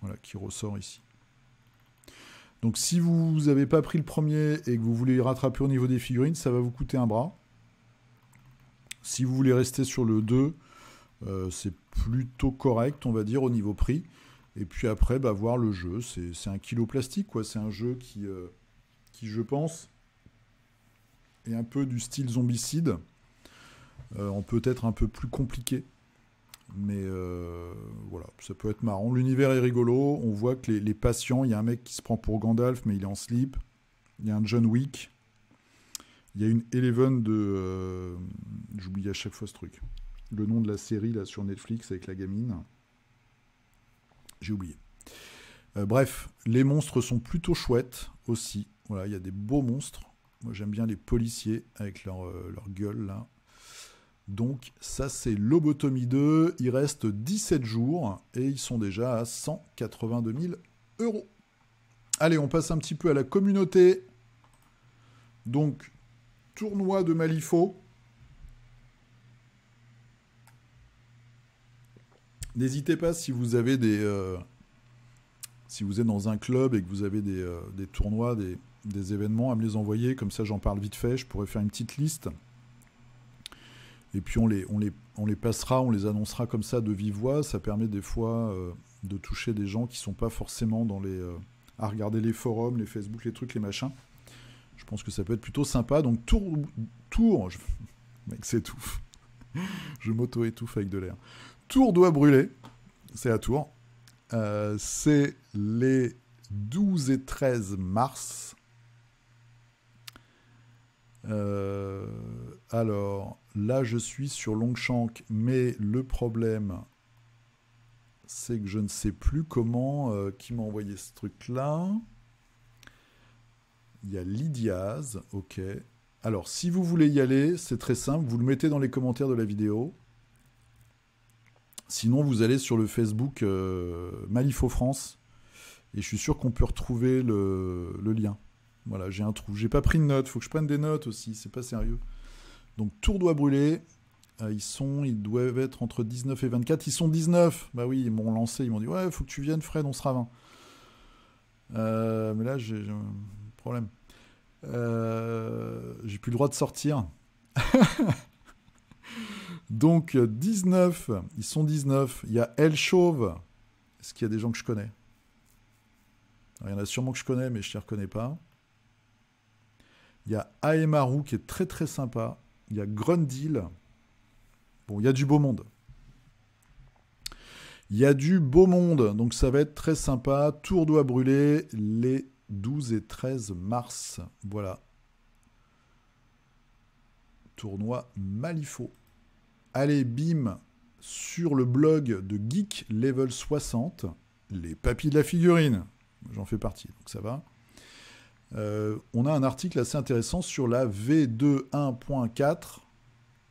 [SPEAKER 1] voilà, qui ressort ici. Donc si vous n'avez pas pris le premier et que vous voulez rattraper au niveau des figurines, ça va vous coûter un bras. Si vous voulez rester sur le 2, c'est plutôt correct, on va dire, au niveau prix. Et puis après, voir le jeu. C'est un kilo plastique, quoi. C'est un jeu qui, je pense, est un peu du style zombicide. On peut être un peu plus compliqué. Mais voilà, ça peut être marrant. L'univers est rigolo. On voit que les patients, il y a un mec qui se prend pour Gandalf, mais il est en slip. Il y a un John Wick. Il y a une Eleven de... j'oublie à chaque fois ce truc. Le nom de la série là sur Netflix avec la gamine. J'ai oublié. Bref, les monstres sont plutôt chouettes aussi. Voilà, il y a des beaux monstres. Moi j'aime bien les policiers avec leur gueule là. Donc ça c'est Lobotomie 2. Il reste 17 jours et ils sont déjà à 182 000 €. Allez, on passe un petit peu à la communauté. Donc... tournoi de Malifaux. N'hésitez pas si vous avez si vous êtes dans un club et que vous avez des tournois, des événements, à me les envoyer. Comme ça, j'en parle vite fait. Je pourrais faire une petite liste. Et puis, on les passera, on les annoncera comme ça de vive voix. Ça permet des fois de toucher des gens qui ne sont pas forcément à regarder les forums, les Facebook, les trucs, les machins. Je pense que ça peut être plutôt sympa. Donc, mec, s'étouffe. Je m'auto-étouffe avec de l'air. Tours doit brûler. C'est à Tours. C'est les 12 et 13 mars. Alors, là, je suis sur Longshank, mais le problème, c'est que je ne sais plus comment... qui m'a envoyé ce truc-là. Il y a Lydiaz, ok. Alors, si vous voulez y aller, c'est très simple. Vous le mettez dans les commentaires de la vidéo. Sinon, vous allez sur le Facebook Malifaux France. Et je suis sûr qu'on peut retrouver le lien. Voilà, j'ai un trou. J'ai pas pris de notes. Faut que je prenne des notes aussi. C'est pas sérieux. Donc, Tours doit brûler. Ils doivent être entre 19 et 24. Ils sont 19. Bah oui, ils m'ont lancé. Ils m'ont dit, ouais, faut que tu viennes, Fred, on sera 20. Mais là, j'ai un problème. J'ai plus le droit de sortir. Donc, 19. Ils sont 19. Il y a El Chauve. Est-ce qu'il y a des gens que je connais? Alors, il y en a sûrement que je connais, mais je ne les reconnais pas. Il y a Aemaru qui est très très sympa. Il y a Grundil. Bon, il y a du beau monde. Il y a du beau monde. Donc, ça va être très sympa. Tours doit brûler les 12 et 13 mars. Voilà. Tournoi Malifaux. Allez, bim, sur le blog de Geek Level 60, les papis de la figurine. J'en fais partie, donc ça va. On a un article assez intéressant sur la V2.1.4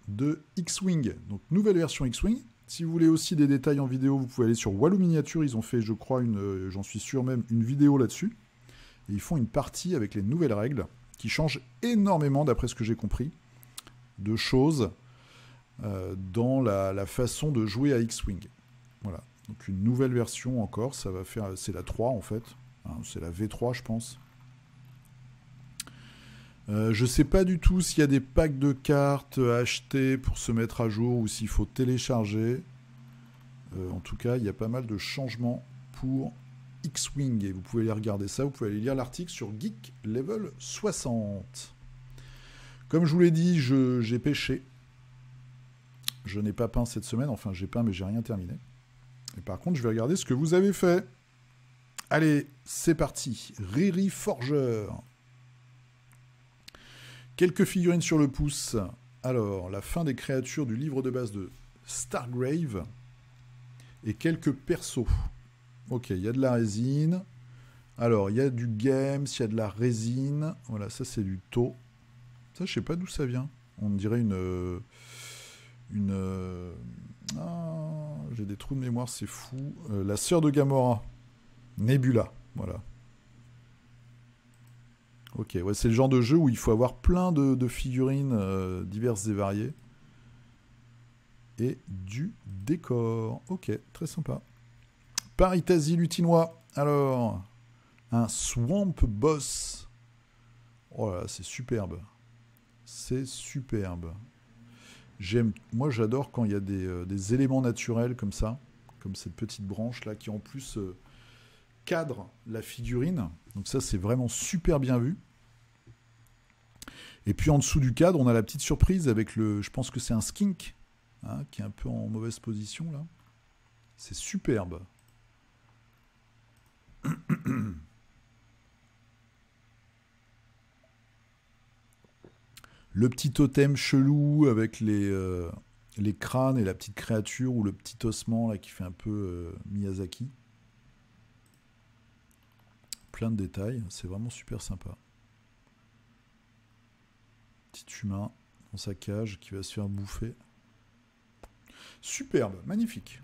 [SPEAKER 1] de X-Wing. Donc, nouvelle version X-Wing. Si vous voulez aussi des détails en vidéo, vous pouvez aller sur Walou Miniature. Ils ont fait, je crois, j'en suis sûr même, une vidéo là-dessus. Et ils font une partie avec les nouvelles règles qui changent énormément, d'après ce que j'ai compris, de choses dans la façon de jouer à X-Wing. Voilà. Donc une nouvelle version encore, ça va faire, c'est la 3 en fait. Hein, c'est la V3 je pense. Je sais pas du tout s'il y a des packs de cartes à acheter pour se mettre à jour ou s'il faut télécharger. En tout cas, il y a pas mal de changements pour X-Wing et vous pouvez aller regarder ça, vous pouvez aller lire l'article sur Geek Level 60. Comme je vous l'ai dit, j'ai pêché. Je n'ai pas peint cette semaine, enfin j'ai peint mais j'ai rien terminé. Et par contre, je vais regarder ce que vous avez fait. Allez, c'est parti. Riri Forgeur. Quelques figurines sur le pouce. Alors, la fin des créatures du livre de base de Stargrave. Et quelques persos. Ok, il y a de la résine. Alors, il y a du games, il y a de la résine. Voilà, ça c'est du tau. Ça, je sais pas d'où ça vient. On dirait j'ai des trous de mémoire, c'est fou. La sœur de Gamora. Nebula, voilà. Ok, ouais, c'est le genre de jeu où il faut avoir plein de figurines diverses et variées. Et du décor. Ok, très sympa. Paritasi Lutinois. Alors, un Swamp Boss. Oh là là, c'est superbe. C'est superbe. Moi, j'adore quand il y a des éléments naturels comme ça, comme cette petite branche là, qui en plus cadre la figurine. Donc ça, c'est vraiment super bien vu. Et puis en dessous du cadre, on a la petite surprise avec je pense que c'est un skink, hein, qui est un peu en mauvaise position là. C'est superbe. Le petit totem chelou avec les crânes et la petite créature ou le petit ossement là qui fait un peu Miyazaki. Plein de détails, c'est vraiment super sympa. Petit humain dans sa cage qui va se faire bouffer. Superbe, magnifique.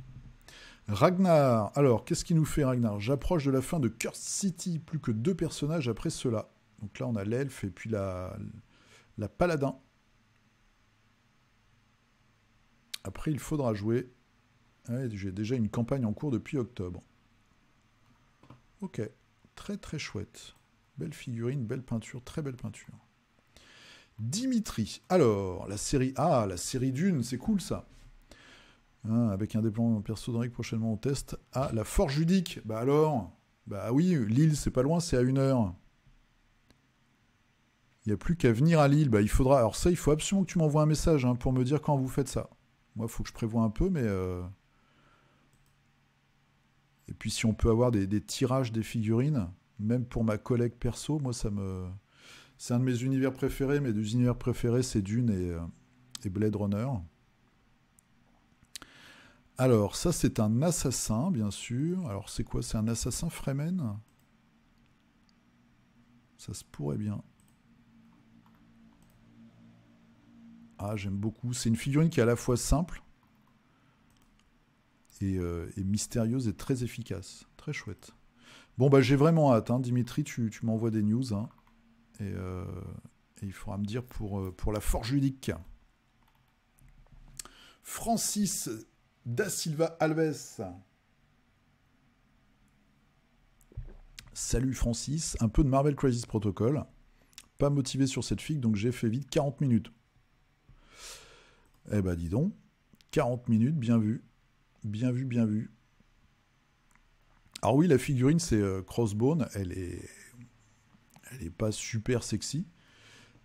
[SPEAKER 1] Ragnar, alors qu'est-ce qu'il nous fait Ragnar? J'approche de la fin de Cursed City, plus que 2 personnages après cela. Donc là on a l'elfe et puis La Paladin. Après, il faudra jouer. Ouais, j'ai déjà une campagne en cours depuis octobre. Ok. Très très chouette. Belle figurine, belle peinture, très belle peinture. Dimitri. Alors, la série... Ah, la série Dune, c'est cool ça. Hein, avec un déploiement perso d'Henrik prochainement au test. Ah, la Forge Judique. Bah alors. Bah oui, Lille, c'est pas loin, c'est à 1 heure. Il n'y a plus qu'à venir à Lille. Bah, il faudra... Alors ça, il faut absolument que tu m'envoies un message hein, pour me dire quand vous faites ça. Moi, il faut que je prévoie un peu, mais... Et puis si on peut avoir des tirages des figurines, même pour ma collègue perso, moi, ça me... C'est un de mes univers préférés. Mes 2 univers préférés, c'est Dune et Blade Runner. Alors, ça, c'est un assassin, bien sûr. Alors, c'est quoi? C'est un assassin Fremen? Ça se pourrait bien. Ah, j'aime beaucoup. C'est une figurine qui est à la fois simple et mystérieuse et très efficace. Très chouette. Bon, bah, j'ai vraiment hâte. Hein. Dimitri, tu m'envoies des news. Hein. Et il faudra me dire pour la Forge Judique. Francis Da Silva Alves. Salut Francis. Un peu de Marvel Crisis Protocol. Pas motivé sur cette figue, donc j'ai fait vite 40 minutes. Eh ben dis donc. 40 minutes, bien vu. Bien vu, bien vu. Alors oui, la figurine, c'est Crossbone. Elle est pas super sexy.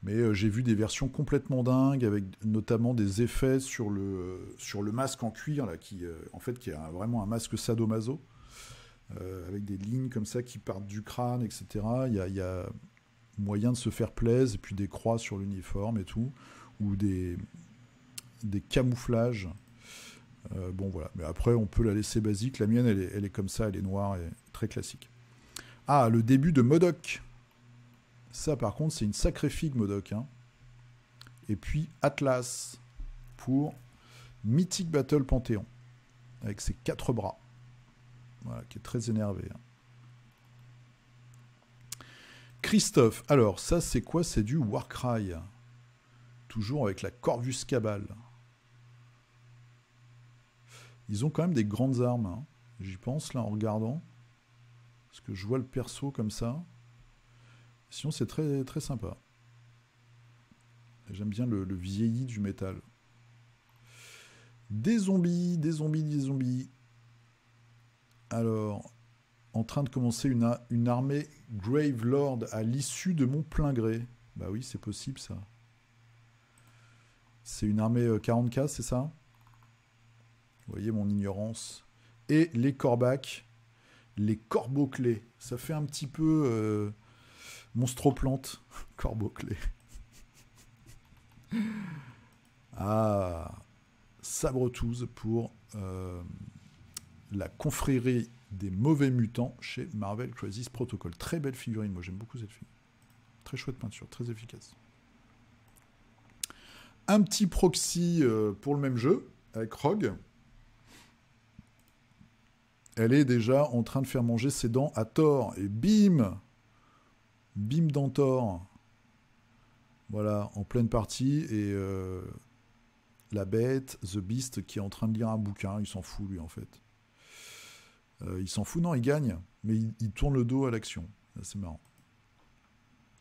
[SPEAKER 1] Mais j'ai vu des versions complètement dingues, avec notamment des effets sur le masque en cuir, là, qui est vraiment un masque sadomaso, avec des lignes comme ça qui partent du crâne, etc. Il y a moyen de se faire plaisir, et puis des croix sur l'uniforme et tout, ou des camouflages. Bon voilà, mais après on peut la laisser basique. La mienne, elle est comme ça, elle est noire et très classique. Ah, le début de MODOK. Ça, par contre, c'est une sacrée figue, MODOK. Hein. Et puis Atlas pour Mythic Battle Panthéon, avec ses 4 bras. Voilà, qui est très énervé. Hein. Christophe. Alors, ça, c'est quoi? C'est du Warcry. Toujours avec la Corvus Cabal. Ils ont quand même des grandes armes. Hein. J'y pense, là, en regardant. Parce que je vois le perso comme ça. Sinon, c'est très, très sympa. J'aime bien le vieilli du métal. Des zombies, des zombies, des zombies. Alors, en train de commencer une armée Gravelord à l'issue de mon plein gré. Bah oui, c'est possible, ça. C'est une armée 40k, c'est ça? Vous voyez mon ignorance. Et les corbacs, les corbeaux-clés. Ça fait un petit peu... Monstroplante, corbeau-clé. Ah, Sabretooth pour la confrérie des mauvais mutants chez Marvel Crisis Protocol. Très belle figurine, moi j'aime beaucoup cette figurine. Très chouette peinture, très efficace. Un petit proxy pour le même jeu, avec Rogue. Elle est déjà en train de faire manger ses dents à Thor. Et bim! Bim dans Thor. Voilà, en pleine partie. Et la bête, The Beast, qui est en train de lire un bouquin. Il s'en fout, lui, en fait. Il s'en fout, non, il gagne. Mais il tourne le dos à l'action. C'est marrant.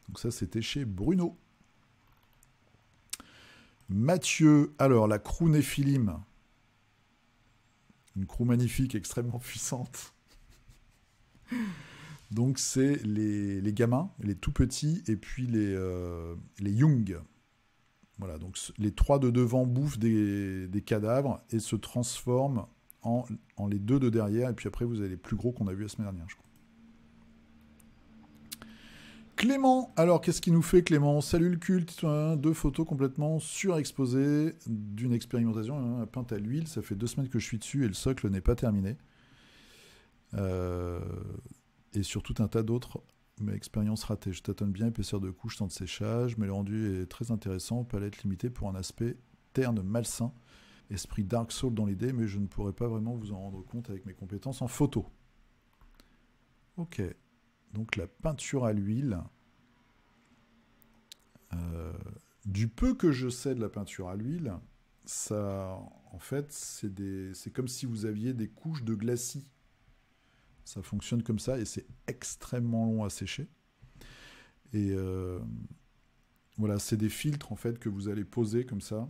[SPEAKER 1] Donc ça, c'était chez Bruno. Mathieu, alors, la crew Néphilim. Une crew magnifique, extrêmement puissante. Donc c'est les gamins, les tout petits, et puis les young. Voilà, donc les 3 de devant bouffent des cadavres et se transforment en les 2 de derrière, et puis après vous avez les plus gros qu'on a vu la semaine dernière, je crois. Clément, alors qu'est-ce qu'il nous fait Clément? Salut le culte, 2 photos complètement surexposées d'une expérimentation peinte à l'huile, ça fait 2 semaines que je suis dessus et le socle n'est pas terminé. Et sur tout un tas d'autres expériences ratées. Je tâtonne bien, épaisseur de couche, temps de séchage, mais le rendu est très intéressant, palette limitée pour un aspect terne malsain, esprit Dark Soul dans l'idée, mais je ne pourrais pas vraiment vous en rendre compte avec mes compétences en photo. Ok, donc la peinture à l'huile, Du peu que je sais de la peinture à l'huile, ça, en fait, c'est comme si vous aviez des couches de glacis. Ça fonctionne comme ça et c'est extrêmement long à sécher. Et voilà, c'est des filtres en fait que vous allez poser comme ça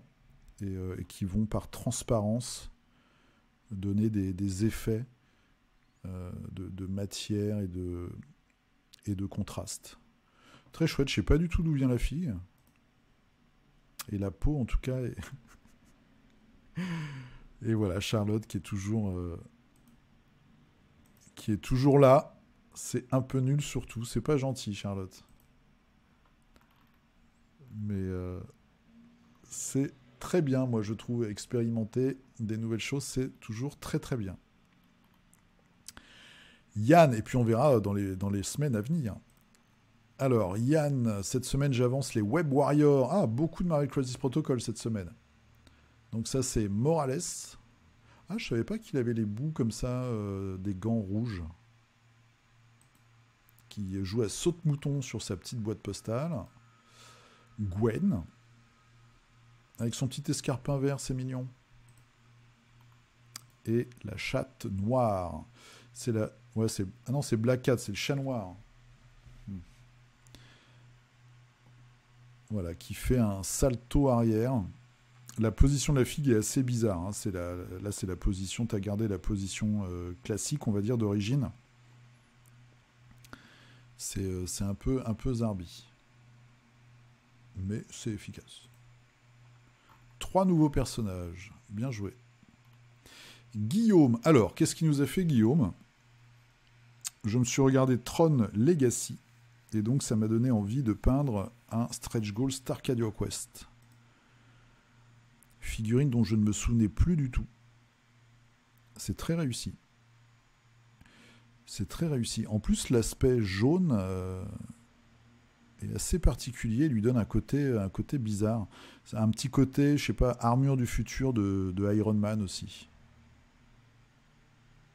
[SPEAKER 1] et qui vont par transparence donner des effets de matière et de contraste. Très chouette, je sais pas du tout d'où vient la fille. Et la peau en tout cas est... Et voilà, Charlotte qui est toujours là. C'est un peu nul surtout, c'est pas gentil Charlotte. Mais c'est très bien, moi je trouve, expérimenter des nouvelles choses, c'est toujours très très bien. Yann, et puis on verra dans les semaines à venir. Alors, Yann, cette semaine j'avance les Web Warriors. Ah, beaucoup de Marvel Crisis Protocol cette semaine. Donc ça c'est Morales. Ah, je savais pas qu'il avait les bouts comme ça, des gants rouges. Qui joue à saute-mouton sur sa petite boîte postale. Gwen. Avec son petit escarpin vert, c'est mignon. Et la chatte noire. C'est la... Ouais, c'est... Ah non, c'est Black Cat, c'est le chat noir. Voilà, qui fait un salto arrière. La position de la figue est assez bizarre. Hein. Là, c'est la position... Tu as gardé la position classique, on va dire, d'origine. C'est un peu zarbi. Mais c'est efficace. 3 nouveaux personnages. Bien joué. Guillaume. Alors, qu'est-ce qu'il nous a fait, Guillaume? Je me suis regardé Tron Legacy. Et donc, ça m'a donné envie de peindre un Stretch Goal Starcadia Quest. Figurine dont je ne me souvenais plus du tout. C'est très réussi. C'est très réussi. En plus, l'aspect jaune est assez particulier. Il lui donne un côté bizarre. C'est un petit côté, je sais pas, armure du futur de Iron Man aussi.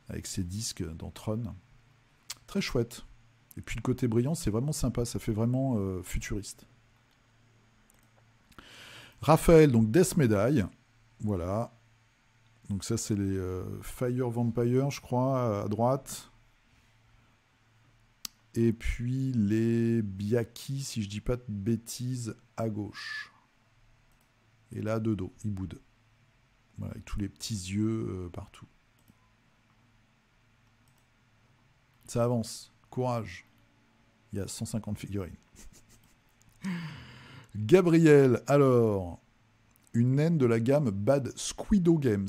[SPEAKER 1] Avec ses disques dans Tron. Très chouette. Et puis le côté brillant, c'est vraiment sympa. Ça fait vraiment futuriste. Raphaël, donc Death Medaille. Voilà. Donc ça, c'est les Fire Vampire, je crois, à droite. Et puis les Biaki, si je dis pas de bêtises, à gauche. Et là, de dos, il boude. Voilà, avec tous les petits yeux partout. Ça avance. Courage. Il y a 150 figurines. Gabriel, alors, une naine de la gamme Bad Squido Games.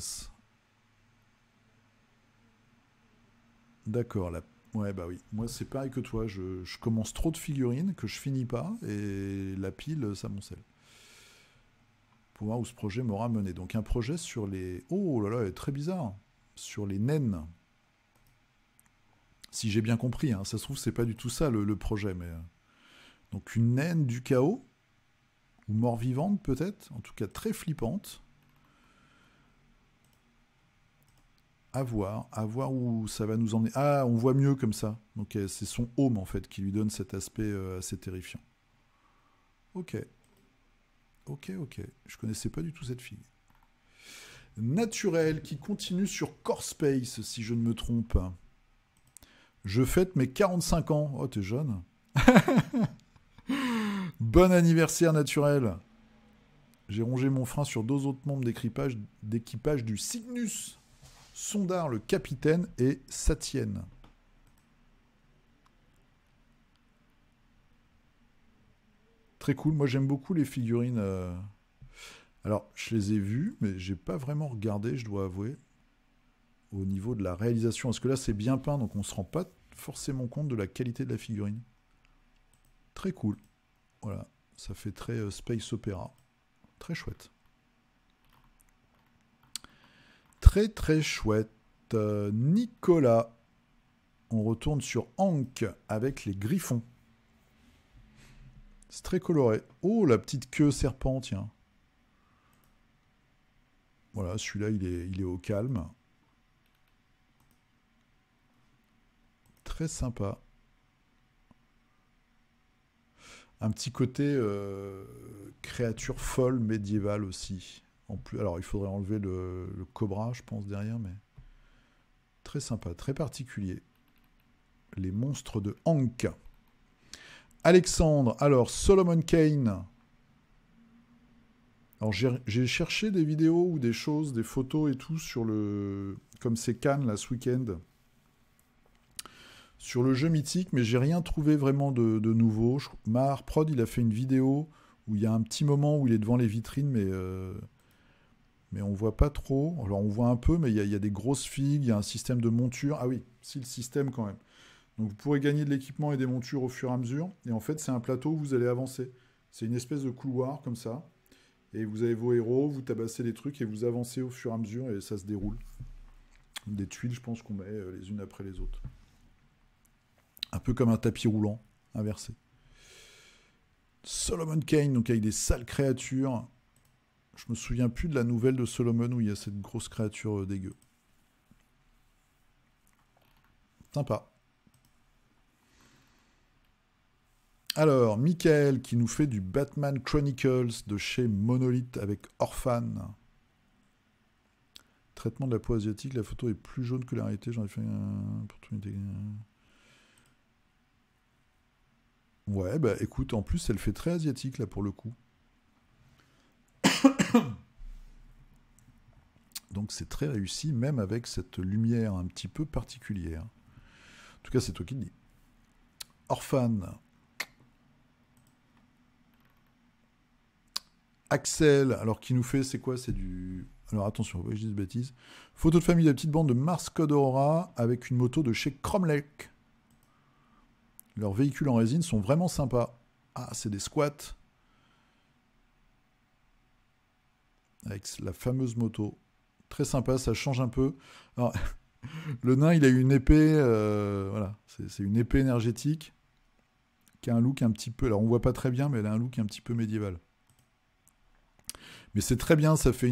[SPEAKER 1] D'accord, ouais, bah oui. Moi, c'est pareil que toi. Je commence trop de figurines que je finis pas et la pile, ça m'amoncelle. Pour voir où ce projet m'aura mené. Donc, un projet sur les... Oh là là, très bizarre. Sur les naines. Si j'ai bien compris, hein, ça se trouve, c'est pas du tout ça le projet. Mais... Donc, une naine du chaos. Ou mort-vivante, peut-être. En tout cas, très flippante. À voir où ça va nous emmener. Ah, on voit mieux comme ça. Donc c'est son home en fait qui lui donne cet aspect assez terrifiant. Ok. Je connaissais pas du tout cette fille. Naturel qui continue sur Core Space, si je ne me trompe. Je fête mes 45 ans. Oh, t'es jeune. Bon anniversaire, Naturel. J'ai rongé mon frein sur 2 autres membres d'équipage du Cygnus. Sondar, le capitaine, et Satienne. Très cool. Moi, j'aime beaucoup les figurines. Alors, je les ai vues, mais j'ai pas vraiment regardé, je dois avouer, au niveau de la réalisation. Parce que là, c'est bien peint, donc on se rend pas forcément compte de la qualité de la figurine. Très cool. Voilà. Ça fait très space opéra. Très chouette. Très très chouette. Nicolas. On retourne sur Hank avec les griffons. C'est très coloré. Oh, la petite queue serpent, tiens. Voilà, celui-là, il est au calme. Très sympa. Un petit côté créature folle médiévale aussi. En plus, alors il faudrait enlever le cobra, je pense, derrière, mais très sympa, très particulier. Les monstres de Hank. Alexandre, alors Solomon Kane. Alors j'ai cherché des vidéos ou des choses, des photos et tout sur le... Comme c'est Cannes là ce week-end. Sur le jeu mythique, mais j'ai rien trouvé vraiment de nouveau. Mahar Prod, il a fait une vidéo où il y a un petit moment où il est devant les vitrines, mais on voit pas trop. Alors on voit un peu, mais il y a des grosses figues, il y a un système de monture. Ah oui, si le système quand même. Donc vous pourrez gagner de l'équipement et des montures au fur et à mesure. Et en fait, c'est un plateau où vous allez avancer. C'est une espèce de couloir comme ça. Et vous avez vos héros, vous tabassez les trucs et vous avancez au fur et à mesure et ça se déroule. Des tuiles, je pense qu'on met les unes après les autres. Un peu comme un tapis roulant inversé. Solomon Kane, donc avec des sales créatures. Je me souviens plus de la nouvelle de Solomon où il y a cette grosse créature dégueu. Sympa. Alors, Michael qui nous fait du Batman Chronicles de chez Monolith avec Orphan. Traitement de la peau asiatique, la photo est plus jaune que la réalité. J'en ai fait une opportunité. Ouais, bah écoute, en plus, elle fait très asiatique là pour le coup. Donc c'est très réussi, même avec cette lumière un petit peu particulière. En tout cas, c'est toi qui le dis. Orphan. Axel, alors qui nous fait, c'est quoi? C'est du... Alors attention, je dis de bêtises. Photo de famille de la petite bande de Mars Code Aurora avec une moto de chez Cromlech. Leurs véhicules en résine sont vraiment sympas. Ah, c'est des squats. Avec la fameuse moto. Très sympa, ça change un peu. Alors, le nain, il a une épée, voilà, c'est une épée énergétique qui a un look un petit peu... Alors on voit pas très bien, mais elle a un look un petit peu médiéval. Mais c'est très bien, ça fait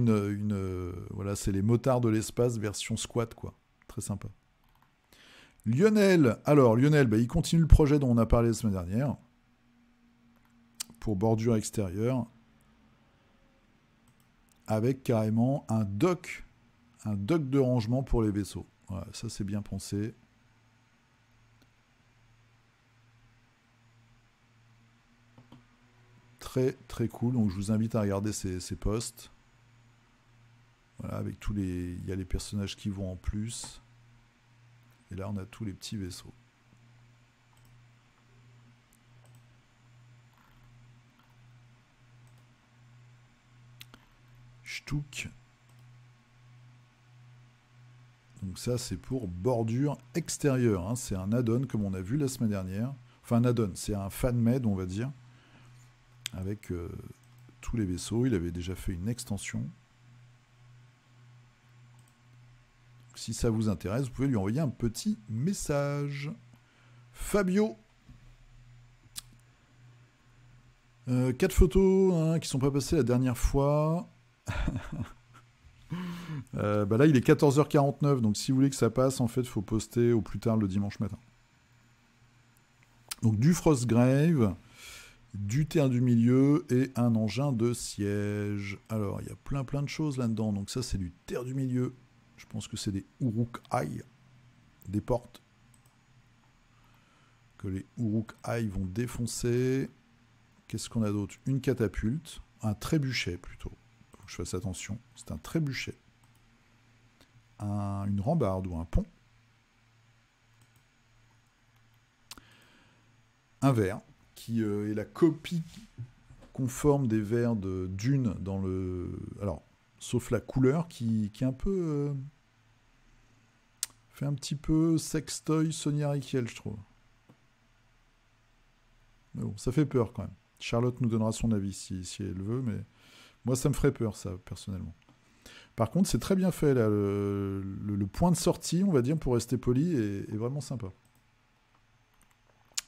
[SPEAKER 1] voilà, c'est les motards de l'espace version squat, quoi. Très sympa. Lionel, alors Lionel, bah, il continue le projet dont on a parlé la semaine dernière pour bordure extérieure avec carrément un dock de rangement pour les vaisseaux. Voilà, ça c'est bien pensé. Très très cool, donc je vous invite à regarder ces posts. Voilà, avec tous les... Il y a les personnages qui vont en plus. Et là on a tous les petits vaisseaux. Shtouk. Donc ça c'est pour bordure extérieure, hein. C'est un add-on comme on a vu la semaine dernière. Enfin un add-on, c'est un fan-made on va dire. Avec tous les vaisseaux, il avait déjà fait une extension. Donc, si ça vous intéresse, vous pouvez lui envoyer un petit message. Fabio. 4 photos hein, qui sont pas passées la dernière fois. Bah là, il est 14h49, donc si vous voulez que ça passe, en fait, il faut poster au plus tard le dimanche matin. Donc du Frostgrave, du Terre du Milieu et un engin de siège. Alors, il y a plein de choses là-dedans. Donc ça, c'est du Terre du Milieu. Je pense que c'est des Uruk-hai, des portes que les Uruk-hai vont défoncer. Qu'est-ce qu'on a d'autre? Une catapulte, un trébuchet plutôt. Faut que je fasse attention. C'est un trébuchet. Une rambarde ou un pont. Un verre qui est la copie conforme des verres de Dune dans le... Alors, sauf la couleur qui est un peu... fait un petit peu sextoy Sonia Rykiel, je trouve. Mais bon, ça fait peur quand même. Charlotte nous donnera son avis si elle veut, mais moi ça me ferait peur ça, personnellement. Par contre, c'est très bien fait là. Le point de sortie, on va dire, pour rester poli, est vraiment sympa.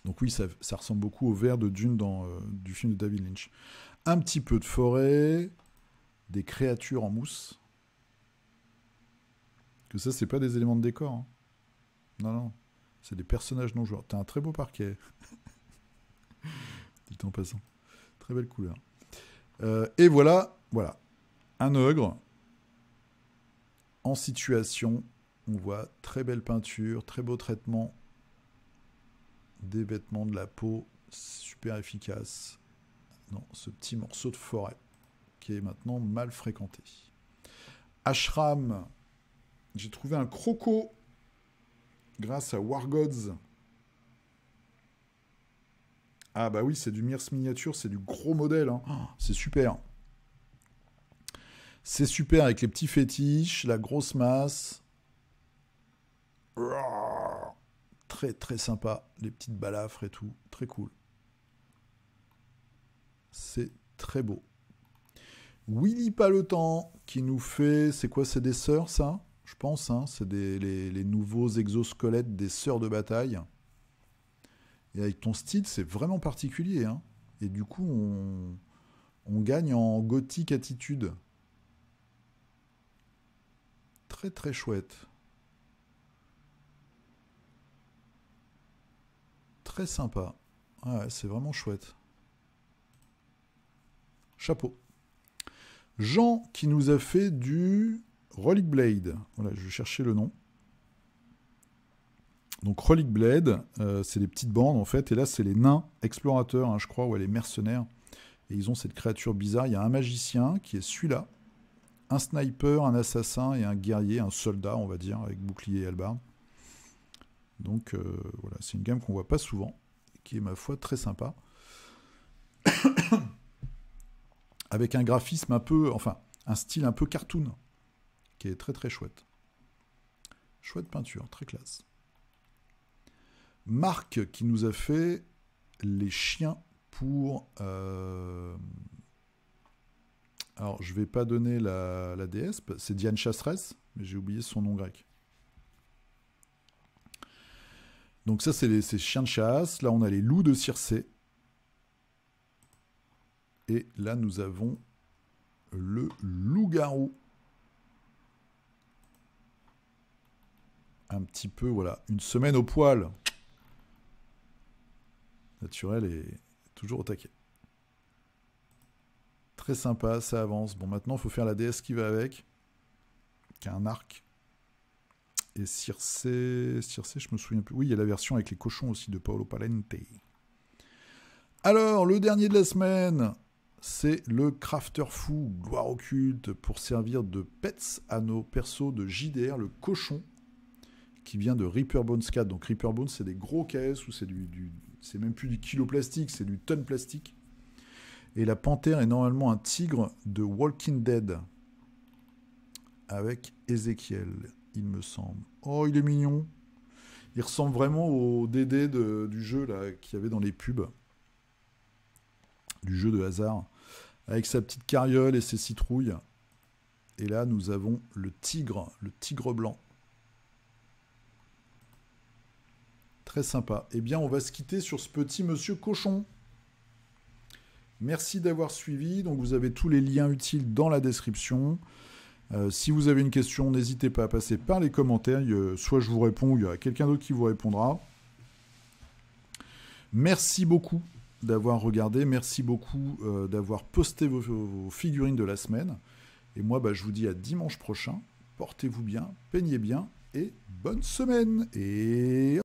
[SPEAKER 1] Donc oui, ça ressemble beaucoup au verre de Dune du film de David Lynch. Un petit peu de forêt, des créatures en mousse. Que ça, c'est pas des éléments de décor. Hein. Non, c'est des personnages non joueurs. T'as un très beau parquet. Dit en passant. Très belle couleur. Et voilà, un ogre en situation. On voit très belle peinture, très beau traitement des vêtements, de la peau, super efficace. Non, ce petit morceau de forêt qui est maintenant mal fréquenté. Ashram, j'ai trouvé un croco grâce à Wargods. Ah bah oui, c'est du Mirs miniature, c'est du gros modèle. Hein. Oh, c'est super. C'est super avec les petits fétiches, la grosse masse. Très très sympa. Les petites balafres et tout. Très cool. C'est très beau. Willy Paletan qui nous fait... C'est quoi, c'est des sœurs ça? Je pense, hein, c'est les nouveaux exosquelettes des sœurs de bataille. Et avec ton style, c'est vraiment particulier. Hein. Et du coup, on gagne en gothique attitude. Très très chouette. Très sympa. Ouais, c'est vraiment chouette. Chapeau. Jean qui nous a fait du Relic Blade. Voilà, je vais chercher le nom. Donc Relic Blade, c'est les petites bandes en fait. Et là, c'est les nains explorateurs, hein, je crois, ou les mercenaires. Et ils ont cette créature bizarre. Il y a un magicien qui est celui-là. Un sniper, un assassin et un guerrier, un soldat, on va dire, avec bouclier et hallebarde. Donc voilà, c'est une gamme qu'on voit pas souvent, qui est ma foi très sympa. Avec un graphisme un peu, enfin, un style un peu cartoon, qui est très très chouette. Chouette peinture, très classe. Marc qui nous a fait les chiens pour... Alors, je vais pas donner la déesse, c'est Diane Chasseresse, mais j'ai oublié son nom grec. Donc ça, c'est ces chiens de chasse. Là, on a les loups de Circé. Et là, nous avons le loup-garou. Un petit peu, voilà, une semaine au poil. Naturel est toujours au taquet. Très sympa, ça avance. Bon, maintenant, il faut faire la déesse qui va avec, qui a un arc. Et Circé, je me souviens plus. Oui, il y a la version avec les cochons aussi de Paolo Palente. Alors, le dernier de la semaine, c'est le Crafter Fou, gloire occulte, pour servir de pets à nos persos de JDR, le cochon, qui vient de Reaper Bones 4. Donc Reaper Bones, c'est des gros caisses, ou c'est c'est même plus du kilo plastique, c'est du tonne plastique. Et la panthère est normalement un tigre de Walking Dead, avec Ezekiel, il me semble. Oh, il est mignon. Il ressemble vraiment au DD du jeu là qu'il y avait dans les pubs. Du jeu de hasard. Avec sa petite carriole et ses citrouilles. Et là, nous avons le tigre blanc. Très sympa. Eh bien, on va se quitter sur ce petit monsieur cochon. Merci d'avoir suivi. Donc, vous avez tous les liens utiles dans la description. Si vous avez une question, n'hésitez pas à passer par les commentaires. Soit je vous réponds, ou il y aura quelqu'un d'autre qui vous répondra. Merci beaucoup d'avoir regardé. Merci beaucoup d'avoir posté vos figurines de la semaine. Et moi, je vous dis à dimanche prochain. Portez-vous bien, peignez bien et bonne semaine. Et